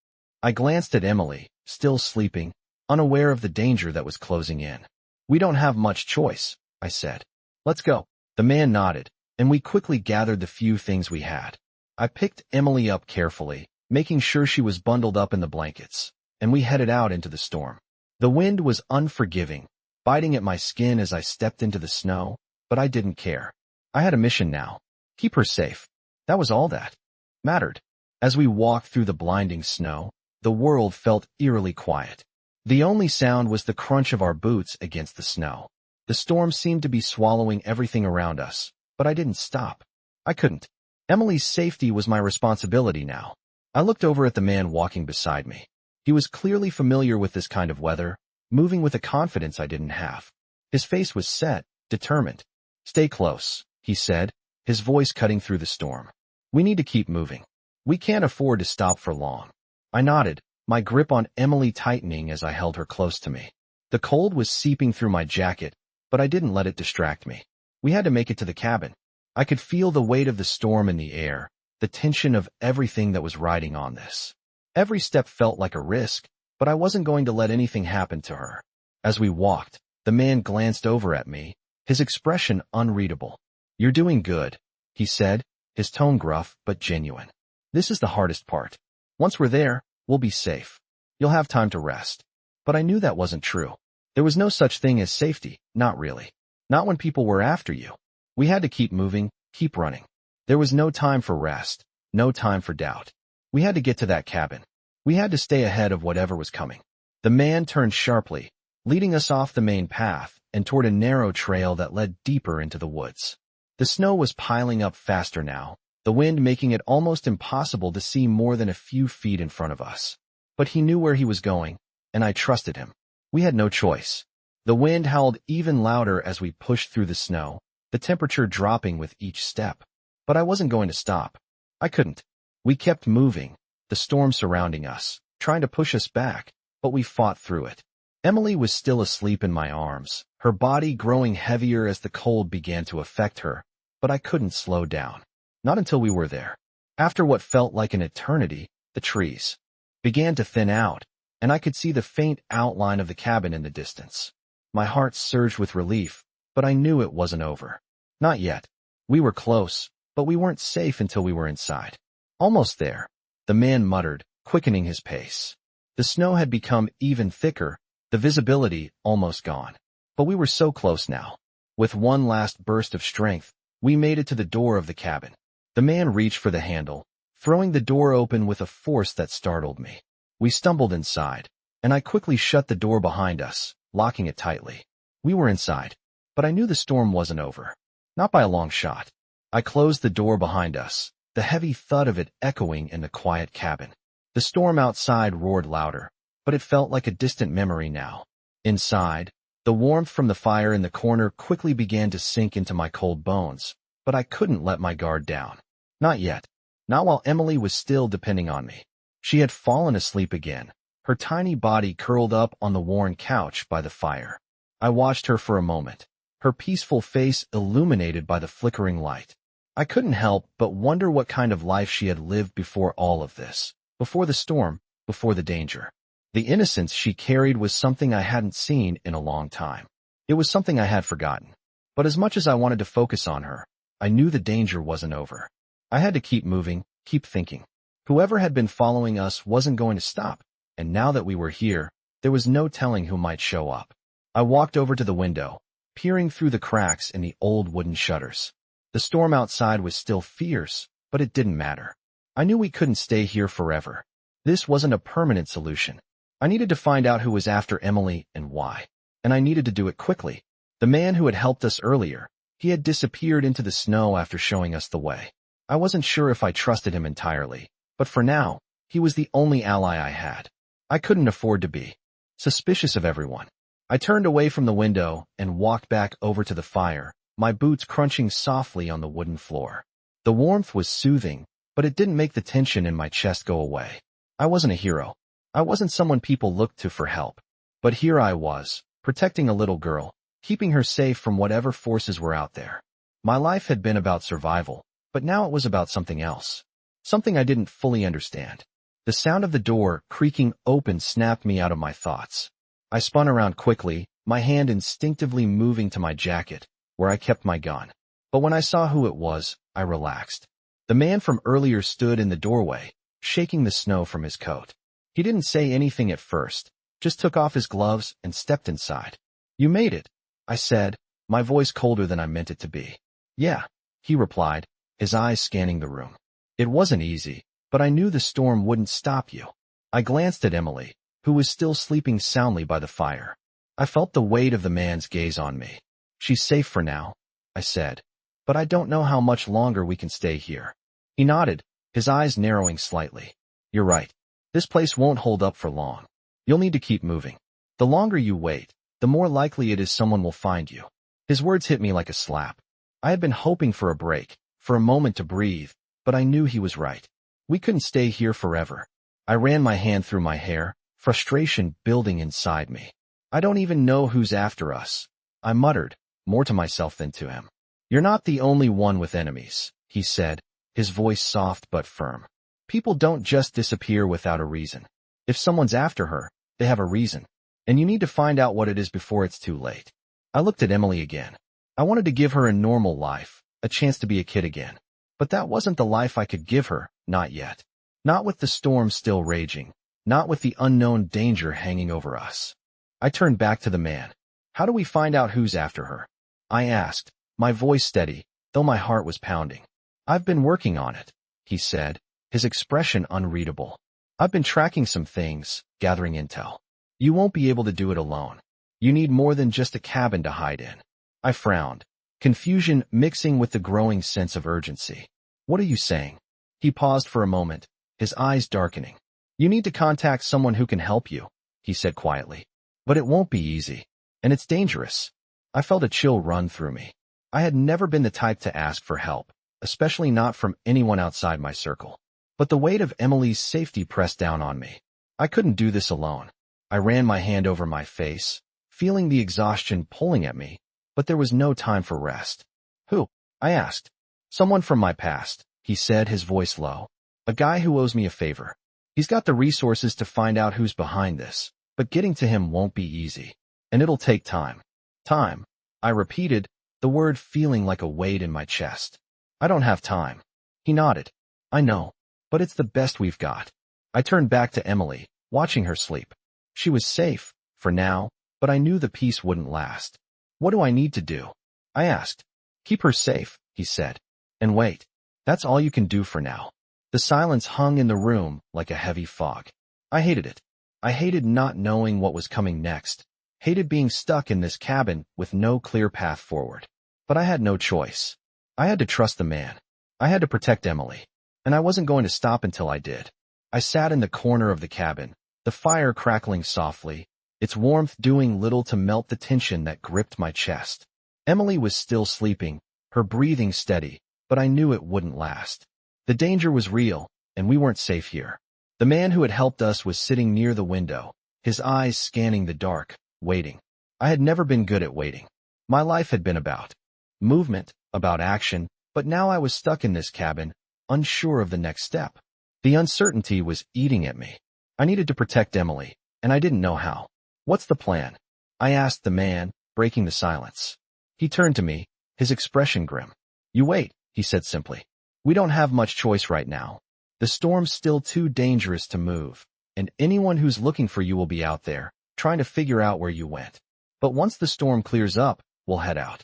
I glanced at Emily, still sleeping, unaware of the danger that was closing in. We don't have much choice, I said. Let's go. The man nodded, and we quickly gathered the few things we had. I picked Emily up carefully, making sure she was bundled up in the blankets, and we headed out into the storm. The wind was unforgiving, biting at my skin as I stepped into the snow, but I didn't care. I had a mission now. Keep her safe. That was all that mattered. As we walked through the blinding snow, the world felt eerily quiet. The only sound was the crunch of our boots against the snow. The storm seemed to be swallowing everything around us, but I didn't stop. I couldn't. Emily's safety was my responsibility now. I looked over at the man walking beside me. He was clearly familiar with this kind of weather, moving with a confidence I didn't have. His face was set, determined. Stay close, he said, his voice cutting through the storm. We need to keep moving. We can't afford to stop for long. I nodded, my grip on Emily tightening as I held her close to me. The cold was seeping through my jacket, but I didn't let it distract me. We had to make it to the cabin. I could feel the weight of the storm in the air, the tension of everything that was riding on this. Every step felt like a risk, but I wasn't going to let anything happen to her. As we walked, the man glanced over at me, his expression unreadable. "You're doing good," he said, his tone gruff but genuine. "This is the hardest part. Once we're there, we'll be safe. You'll have time to rest." But I knew that wasn't true. There was no such thing as safety, not really. Not when people were after you. We had to keep moving, keep running. There was no time for rest, no time for doubt. We had to get to that cabin. We had to stay ahead of whatever was coming. The man turned sharply, leading us off the main path and toward a narrow trail that led deeper into the woods. The snow was piling up faster now, the wind making it almost impossible to see more than a few feet in front of us. But he knew where he was going, and I trusted him. We had no choice. The wind howled even louder as we pushed through the snow, the temperature dropping with each step. But I wasn't going to stop. I couldn't. We kept moving, the storm surrounding us, trying to push us back, but we fought through it. Emily was still asleep in my arms, her body growing heavier as the cold began to affect her, but I couldn't slow down. Not until we were there. After what felt like an eternity, the trees began to thin out, and I could see the faint outline of the cabin in the distance. My heart surged with relief, but I knew it wasn't over. Not yet. We were close, but we weren't safe until we were inside. "Almost there," the man muttered, quickening his pace. The snow had become even thicker, the visibility almost gone. But we were so close now. With one last burst of strength, we made it to the door of the cabin. The man reached for the handle, throwing the door open with a force that startled me. We stumbled inside, and I quickly shut the door behind us, locking it tightly. We were inside, but I knew the storm wasn't over. Not by a long shot. I closed the door behind us, the heavy thud of it echoing in the quiet cabin. The storm outside roared louder, but it felt like a distant memory now. Inside, the warmth from the fire in the corner quickly began to sink into my cold bones, but I couldn't let my guard down. Not yet. Not while Emily was still depending on me. She had fallen asleep again, her tiny body curled up on the worn couch by the fire. I watched her for a moment, her peaceful face illuminated by the flickering light. I couldn't help but wonder what kind of life she had lived before all of this, before the storm, before the danger. The innocence she carried was something I hadn't seen in a long time. It was something I had forgotten. But as much as I wanted to focus on her, I knew the danger wasn't over. I had to keep moving, keep thinking. Whoever had been following us wasn't going to stop, and now that we were here, there was no telling who might show up. I walked over to the window, peering through the cracks in the old wooden shutters. The storm outside was still fierce, but it didn't matter. I knew we couldn't stay here forever. This wasn't a permanent solution. I needed to find out who was after Emily and why, and I needed to do it quickly. The man who had helped us earlier, he had disappeared into the snow after showing us the way. I wasn't sure if I trusted him entirely, but for now, he was the only ally I had. I couldn't afford to be suspicious of everyone. I turned away from the window and walked back over to the fire, my boots crunching softly on the wooden floor. The warmth was soothing, but it didn't make the tension in my chest go away. I wasn't a hero. I wasn't someone people looked to for help. But here I was, protecting a little girl, keeping her safe from whatever forces were out there. My life had been about survival, but now it was about something else. Something I didn't fully understand. The sound of the door creaking open snapped me out of my thoughts. I spun around quickly, my hand instinctively moving to my jacket, where I kept my gun. But when I saw who it was, I relaxed. The man from earlier stood in the doorway, shaking the snow from his coat. He didn't say anything at first, just took off his gloves and stepped inside. "You made it," I said, my voice colder than I meant it to be. "Yeah," he replied, his eyes scanning the room. "It wasn't easy, but I knew the storm wouldn't stop you." I glanced at Emily, who was still sleeping soundly by the fire. I felt the weight of the man's gaze on me. "She's safe for now," I said, "but I don't know how much longer we can stay here." He nodded, his eyes narrowing slightly. "You're right. This place won't hold up for long. You'll need to keep moving. The longer you wait, the more likely it is someone will find you." His words hit me like a slap. I had been hoping for a break, for a moment to breathe, but I knew he was right. We couldn't stay here forever. I ran my hand through my hair, frustration building inside me. I don't even know who's after us, I muttered, more to myself than to him. You're not the only one with enemies, he said, his voice soft but firm. People don't just disappear without a reason. If someone's after her, they have a reason. And you need to find out what it is before it's too late. I looked at Emily again. I wanted to give her a normal life, a chance to be a kid again. But that wasn't the life I could give her, not yet. Not with the storm still raging. Not with the unknown danger hanging over us. I turned back to the man. How do we find out who's after her? I asked, my voice steady, though my heart was pounding. I've been working on it, he said, his expression unreadable. I've been tracking some things, gathering intel. You won't be able to do it alone. You need more than just a cabin to hide in. I frowned, confusion mixing with the growing sense of urgency. What are you saying? He paused for a moment, his eyes darkening. You need to contact someone who can help you, he said quietly. But it won't be easy. And it's dangerous. I felt a chill run through me. I had never been the type to ask for help, especially not from anyone outside my circle. But the weight of Emily's safety pressed down on me. I couldn't do this alone. I ran my hand over my face, feeling the exhaustion pulling at me, but there was no time for rest. Who? I asked. Someone from my past, he said, his voice low. A guy who owes me a favor. He's got the resources to find out who's behind this, but getting to him won't be easy. And it'll take time. Time. I repeated, the word feeling like a weight in my chest. I don't have time. He nodded. I know. But it's the best we've got. I turned back to Emily, watching her sleep. She was safe, for now, but I knew the peace wouldn't last. What do I need to do? I asked. Keep her safe, he said. And wait. That's all you can do for now. The silence hung in the room like a heavy fog. I hated it. I hated not knowing what was coming next. Hated being stuck in this cabin with no clear path forward. But I had no choice. I had to trust the man. I had to protect Emily. And I wasn't going to stop until I did. I sat in the corner of the cabin, the fire crackling softly, its warmth doing little to melt the tension that gripped my chest. Emily was still sleeping, her breathing steady, but I knew it wouldn't last. The danger was real, and we weren't safe here. The man who had helped us was sitting near the window, his eyes scanning the dark, waiting. I had never been good at waiting. My life had been about movement, about action, but now I was stuck in this cabin, unsure of the next step. The uncertainty was eating at me. I needed to protect Emily, and I didn't know how. What's the plan? I asked the man, breaking the silence. He turned to me, his expression grim. You wait, he said simply. We don't have much choice right now. The storm's still too dangerous to move, and anyone who's looking for you will be out there, trying to figure out where you went. But once the storm clears up, we'll head out.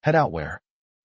Head out where?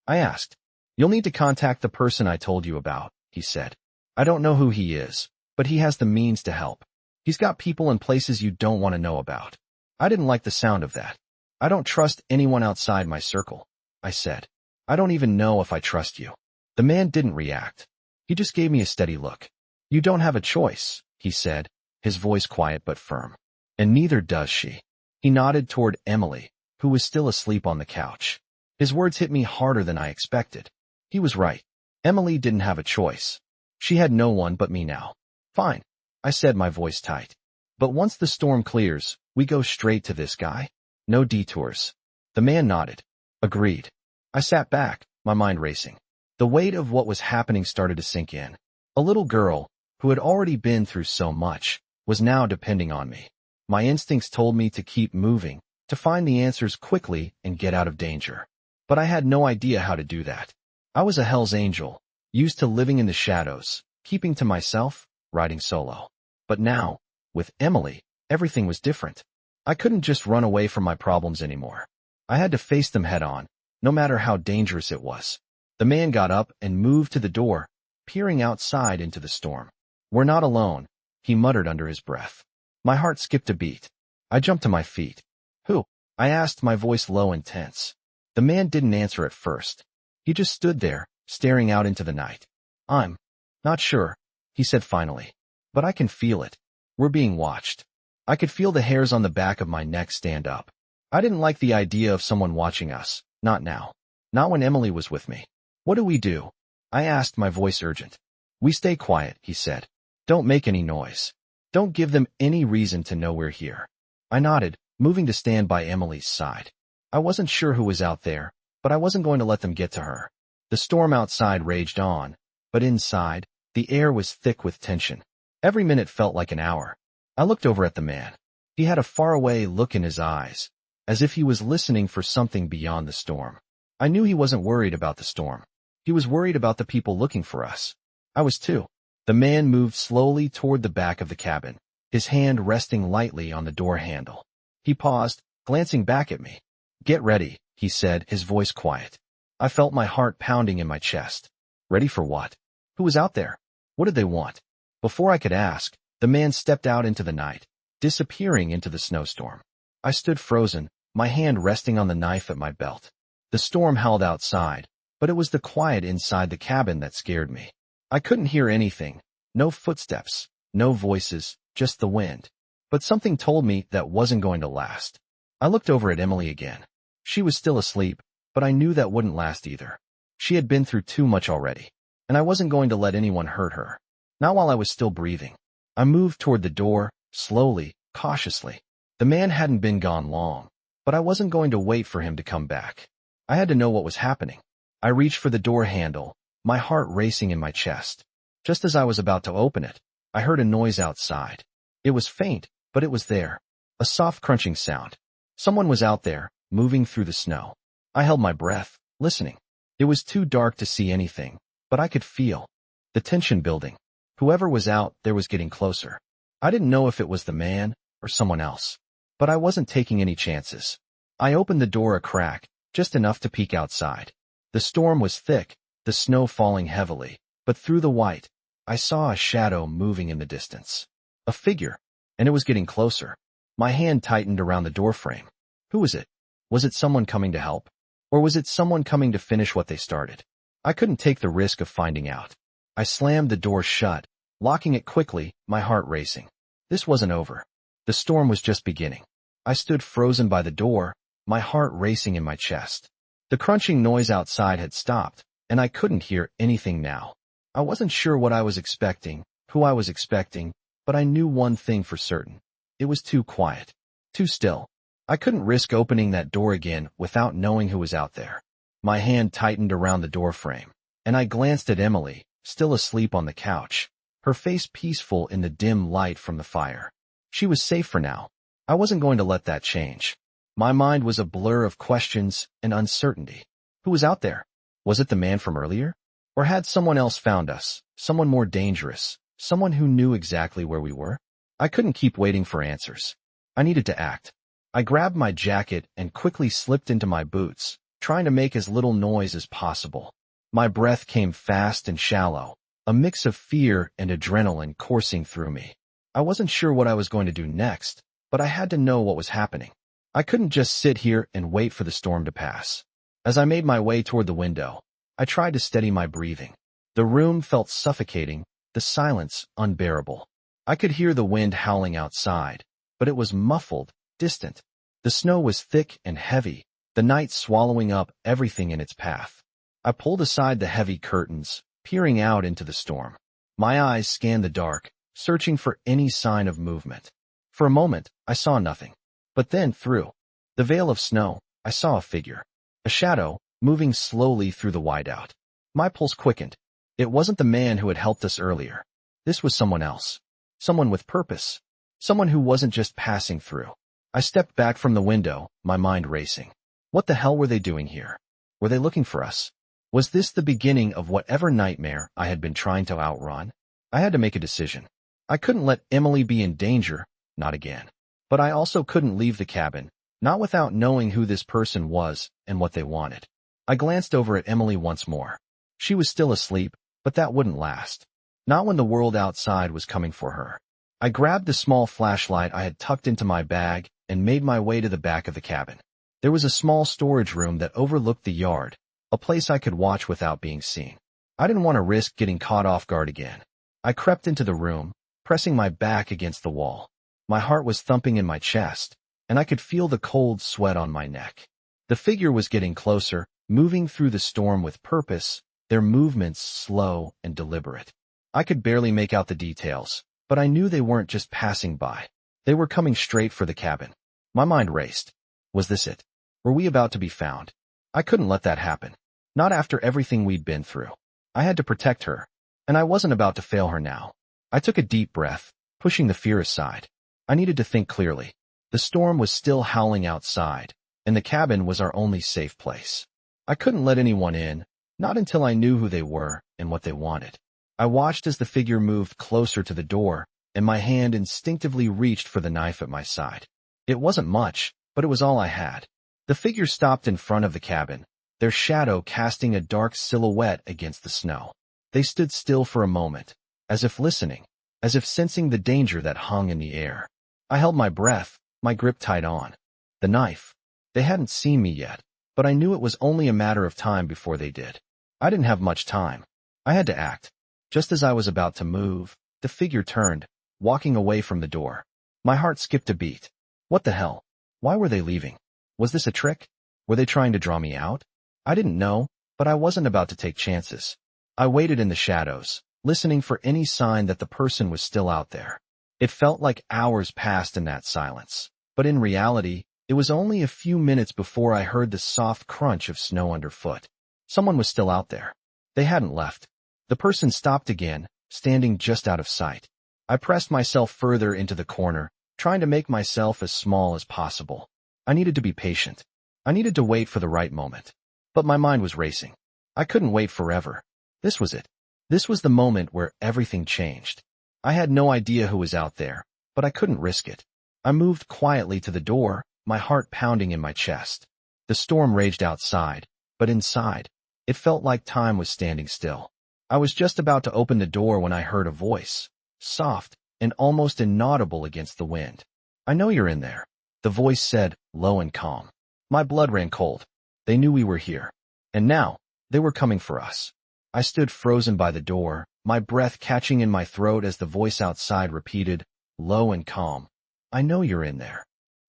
I asked. You'll need to contact the person I told you about, he said. I don't know who he is, but he has the means to help. He's got people and places you don't want to know about. I didn't like the sound of that. I don't trust anyone outside my circle, I said. I don't even know if I trust you. The man didn't react. He just gave me a steady look. You don't have a choice, he said, his voice quiet but firm. And neither does she. He nodded toward Emily, who was still asleep on the couch. His words hit me harder than I expected. He was right. Emily didn't have a choice. She had no one but me now. Fine, I said, my voice tight. But once the storm clears, we go straight to this guy. No detours. The man nodded. Agreed. I sat back, my mind racing. The weight of what was happening started to sink in. A little girl, who had already been through so much, was now depending on me. My instincts told me to keep moving, to find the answers quickly and get out of danger. But I had no idea how to do that. I was a Hell's Angel, used to living in the shadows, keeping to myself, riding solo. But now, with Emily, everything was different. I couldn't just run away from my problems anymore. I had to face them head on, no matter how dangerous it was. The man got up and moved to the door, peering outside into the storm. We're not alone, he muttered under his breath. My heart skipped a beat. I jumped to my feet. Who? I asked, my voice low and tense. The man didn't answer at first. He just stood there, staring out into the night. I'm not sure, he said finally. But I can feel it. We're being watched. I could feel the hairs on the back of my neck stand up. I didn't like the idea of someone watching us, not now. Not when Emily was with me. What do we do? I asked, my voice urgent. We stay quiet, he said. Don't make any noise. Don't give them any reason to know we're here. I nodded, moving to stand by Emily's side. I wasn't sure who was out there, but I wasn't going to let them get to her. The storm outside raged on, but inside, the air was thick with tension. Every minute felt like an hour. I looked over at the man. He had a faraway look in his eyes, as if he was listening for something beyond the storm. I knew he wasn't worried about the storm. He was worried about the people looking for us. I was too. The man moved slowly toward the back of the cabin, his hand resting lightly on the door handle. He paused, glancing back at me. Get ready, he said, his voice quiet. I felt my heart pounding in my chest. Ready for what? Who was out there? What did they want? Before I could ask, the man stepped out into the night, disappearing into the snowstorm. I stood frozen, my hand resting on the knife at my belt. The storm howled outside, but it was the quiet inside the cabin that scared me. I couldn't hear anything, no footsteps, no voices, just the wind. But something told me that wasn't going to last. I looked over at Emily again. She was still asleep, but I knew that wouldn't last either. She had been through too much already, and I wasn't going to let anyone hurt her. Not while I was still breathing. I moved toward the door, slowly, cautiously. The man hadn't been gone long, but I wasn't going to wait for him to come back. I had to know what was happening. I reached for the door handle, my heart racing in my chest. Just as I was about to open it, I heard a noise outside. It was faint, but it was there. A soft crunching sound. Someone was out there, moving through the snow. I held my breath, listening. It was too dark to see anything, but I could feel the tension building. Whoever was out there was getting closer. I didn't know if it was the man or someone else, but I wasn't taking any chances. I opened the door a crack, just enough to peek outside. The storm was thick, the snow falling heavily, but through the white, I saw a shadow moving in the distance. A figure, and it was getting closer. My hand tightened around the doorframe. Who was it? Was it someone coming to help? Or was it someone coming to finish what they started? I couldn't take the risk of finding out. I slammed the door shut, locking it quickly, my heart racing. This wasn't over. The storm was just beginning. I stood frozen by the door, my heart racing in my chest. The crunching noise outside had stopped, and I couldn't hear anything now. I wasn't sure what I was expecting, who I was expecting, but I knew one thing for certain. It was too quiet, too still. I couldn't risk opening that door again without knowing who was out there. My hand tightened around the doorframe, and I glanced at Emily, still asleep on the couch, her face peaceful in the dim light from the fire. She was safe for now. I wasn't going to let that change. My mind was a blur of questions and uncertainty. Who was out there? Was it the man from earlier? Or had someone else found us, someone more dangerous, someone who knew exactly where we were? I couldn't keep waiting for answers. I needed to act. I grabbed my jacket and quickly slipped into my boots, trying to make as little noise as possible. My breath came fast and shallow, a mix of fear and adrenaline coursing through me. I wasn't sure what I was going to do next, but I had to know what was happening. I couldn't just sit here and wait for the storm to pass. As I made my way toward the window, I tried to steady my breathing. The room felt suffocating, the silence unbearable. I could hear the wind howling outside, but it was muffled, distant. The snow was thick and heavy, the night swallowing up everything in its path. I pulled aside the heavy curtains, peering out into the storm. My eyes scanned the dark, searching for any sign of movement. For a moment, I saw nothing. But then, through the veil of snow, I saw a figure. A shadow, moving slowly through the whiteout. My pulse quickened. It wasn't the man who had helped us earlier. This was someone else. Someone with purpose. Someone who wasn't just passing through. I stepped back from the window, my mind racing. What the hell were they doing here? Were they looking for us? Was this the beginning of whatever nightmare I had been trying to outrun? I had to make a decision. I couldn't let Emily be in danger, not again. But I also couldn't leave the cabin, not without knowing who this person was and what they wanted. I glanced over at Emily once more. She was still asleep, but that wouldn't last. Not when the world outside was coming for her. I grabbed the small flashlight I had tucked into my bag and made my way to the back of the cabin. There was a small storage room that overlooked the yard, a place I could watch without being seen. I didn't want to risk getting caught off guard again. I crept into the room, pressing my back against the wall. My heart was thumping in my chest, and I could feel the cold sweat on my neck. The figure was getting closer, moving through the storm with purpose, their movements slow and deliberate. I could barely make out the details, but I knew they weren't just passing by. They were coming straight for the cabin. My mind raced. Was this it? Were we about to be found? I couldn't let that happen. Not after everything we'd been through. I had to protect her, and I wasn't about to fail her now. I took a deep breath, pushing the fear aside. I needed to think clearly. The storm was still howling outside, and the cabin was our only safe place. I couldn't let anyone in, not until I knew who they were and what they wanted. I watched as the figure moved closer to the door, and my hand instinctively reached for the knife at my side. It wasn't much, but it was all I had. The figure stopped in front of the cabin, their shadow casting a dark silhouette against the snow. They stood still for a moment, as if listening, as if sensing the danger that hung in the air. I held my breath, my grip tight on. The knife. They hadn't seen me yet, but I knew it was only a matter of time before they did. I didn't have much time. I had to act. Just as I was about to move, the figure turned, walking away from the door. My heart skipped a beat. What the hell? Why were they leaving? Was this a trick? Were they trying to draw me out? I didn't know, but I wasn't about to take chances. I waited in the shadows, listening for any sign that the person was still out there. It felt like hours passed in that silence, but in reality, it was only a few minutes before I heard the soft crunch of snow underfoot. Someone was still out there. They hadn't left. The person stopped again, standing just out of sight. I pressed myself further into the corner, trying to make myself as small as possible. I needed to be patient. I needed to wait for the right moment. But my mind was racing. I couldn't wait forever. This was it. This was the moment where everything changed. I had no idea who was out there, but I couldn't risk it. I moved quietly to the door, my heart pounding in my chest. The storm raged outside, but inside, it felt like time was standing still. I was just about to open the door when I heard a voice, soft and almost inaudible against the wind. "I know you're in there," the voice said, low and calm. My blood ran cold. They knew we were here. And now, they were coming for us. I stood frozen by the door, my breath catching in my throat as the voice outside repeated, low and calm, "I know you're in there."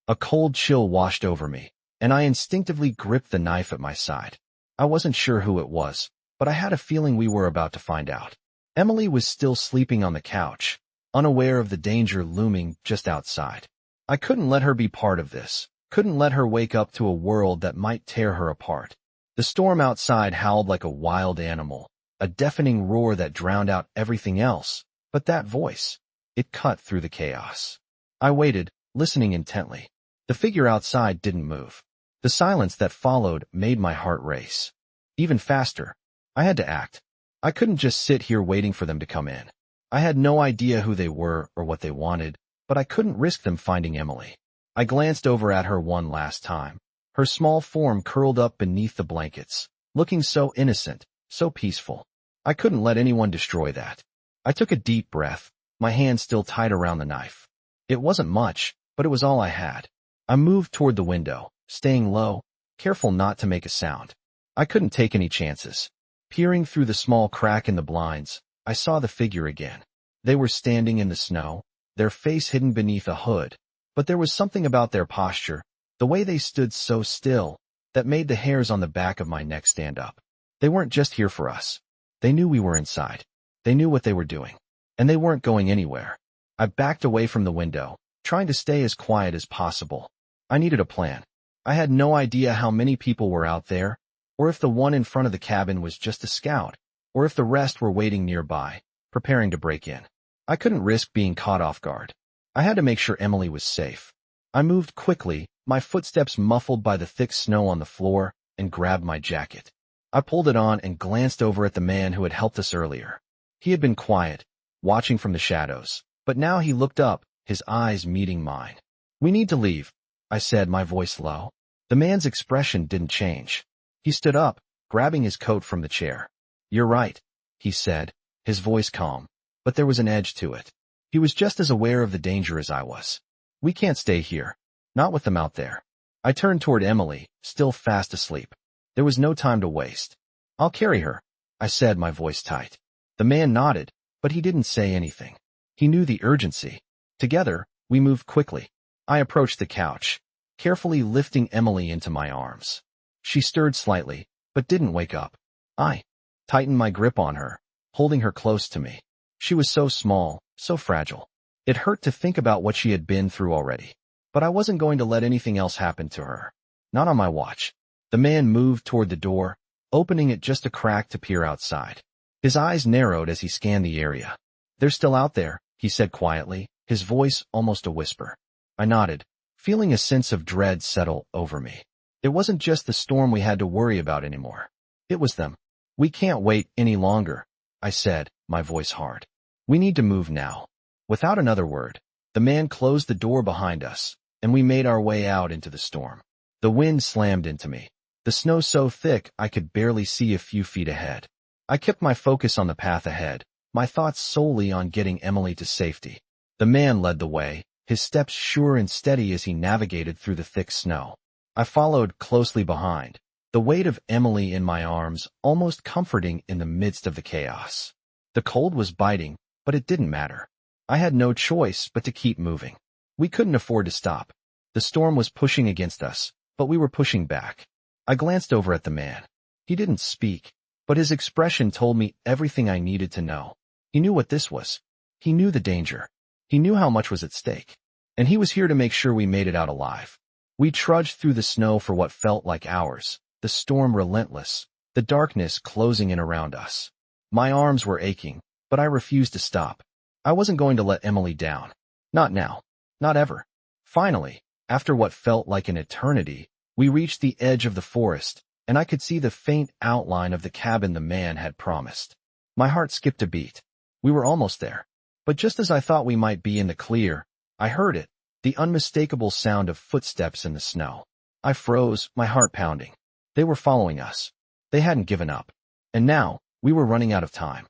A cold chill washed over me, and I instinctively gripped the knife at my side. I wasn't sure who it was, but I had a feeling we were about to find out. Emily was still sleeping on the couch, unaware of the danger looming just outside. I couldn't let her be part of this, couldn't let her wake up to a world that might tear her apart. The storm outside howled like a wild animal, a deafening roar that drowned out everything else, but that voice, it cut through the chaos. I waited, listening intently. The figure outside didn't move. The silence that followed made my heart race. Even faster. I had to act. I couldn't just sit here waiting for them to come in. I had no idea who they were or what they wanted, but I couldn't risk them finding Emily. I glanced over at her one last time, her small form curled up beneath the blankets, looking so innocent, so peaceful. I couldn't let anyone destroy that. I took a deep breath, my hand still tight around the knife. It wasn't much, but it was all I had. I moved toward the window, staying low, careful not to make a sound. I couldn't take any chances. Peering through the small crack in the blinds, I saw the figure again. They were standing in the snow, their face hidden beneath a hood, but there was something about their posture, the way they stood so still, that made the hairs on the back of my neck stand up. They weren't just here for us. They knew we were inside. They knew what they were doing. And they weren't going anywhere. I backed away from the window, trying to stay as quiet as possible. I needed a plan. I had no idea how many people were out there, or if the one in front of the cabin was just a scout, or if the rest were waiting nearby, preparing to break in. I couldn't risk being caught off guard. I had to make sure Emily was safe. I moved quickly, my footsteps muffled by the thick snow on the floor, and grabbed my jacket. I pulled it on and glanced over at the man who had helped us earlier. He had been quiet, watching from the shadows, but now he looked up, his eyes meeting mine. "We need to leave," I said, my voice low. The man's expression didn't change. He stood up, grabbing his coat from the chair. "You're right," he said, his voice calm, but there was an edge to it. He was just as aware of the danger as I was. "We can't stay here. Not with them out there." I turned toward Emily, still fast asleep. There was no time to waste. "I'll carry her," I said, my voice tight. The man nodded, but he didn't say anything. He knew the urgency. Together, we moved quickly. I approached the couch, carefully lifting Emily into my arms. She stirred slightly, but didn't wake up. I tightened my grip on her, holding her close to me. She was so small, so fragile. It hurt to think about what she had been through already. But I wasn't going to let anything else happen to her. Not on my watch. The man moved toward the door, opening it just a crack to peer outside. His eyes narrowed as he scanned the area. "They're still out there," he said quietly, his voice almost a whisper. I nodded, feeling a sense of dread settle over me. It wasn't just the storm we had to worry about anymore. It was them. "We can't wait any longer," I said, my voice hard. "We need to move now." Without another word, the man closed the door behind us, and we made our way out into the storm. The wind slammed into me, the snow so thick I could barely see a few feet ahead. I kept my focus on the path ahead, my thoughts solely on getting Emily to safety. The man led the way, his steps sure and steady as he navigated through the thick snow. I followed closely behind, the weight of Emily in my arms almost comforting in the midst of the chaos. The cold was biting, but it didn't matter. I had no choice but to keep moving. We couldn't afford to stop. The storm was pushing against us, but we were pushing back. I glanced over at the man. He didn't speak, but his expression told me everything I needed to know. He knew what this was. He knew the danger. He knew how much was at stake. And he was here to make sure we made it out alive. We trudged through the snow for what felt like hours, the storm relentless, the darkness closing in around us. My arms were aching, but I refused to stop. I wasn't going to let Emily down. Not now. Not ever. Finally, after what felt like an eternity, we reached the edge of the forest, and I could see the faint outline of the cabin the man had promised. My heart skipped a beat. We were almost there. But just as I thought we might be in the clear, I heard it, the unmistakable sound of footsteps in the snow. I froze, my heart pounding. They were following us. They hadn't given up. And now, we were running out of time.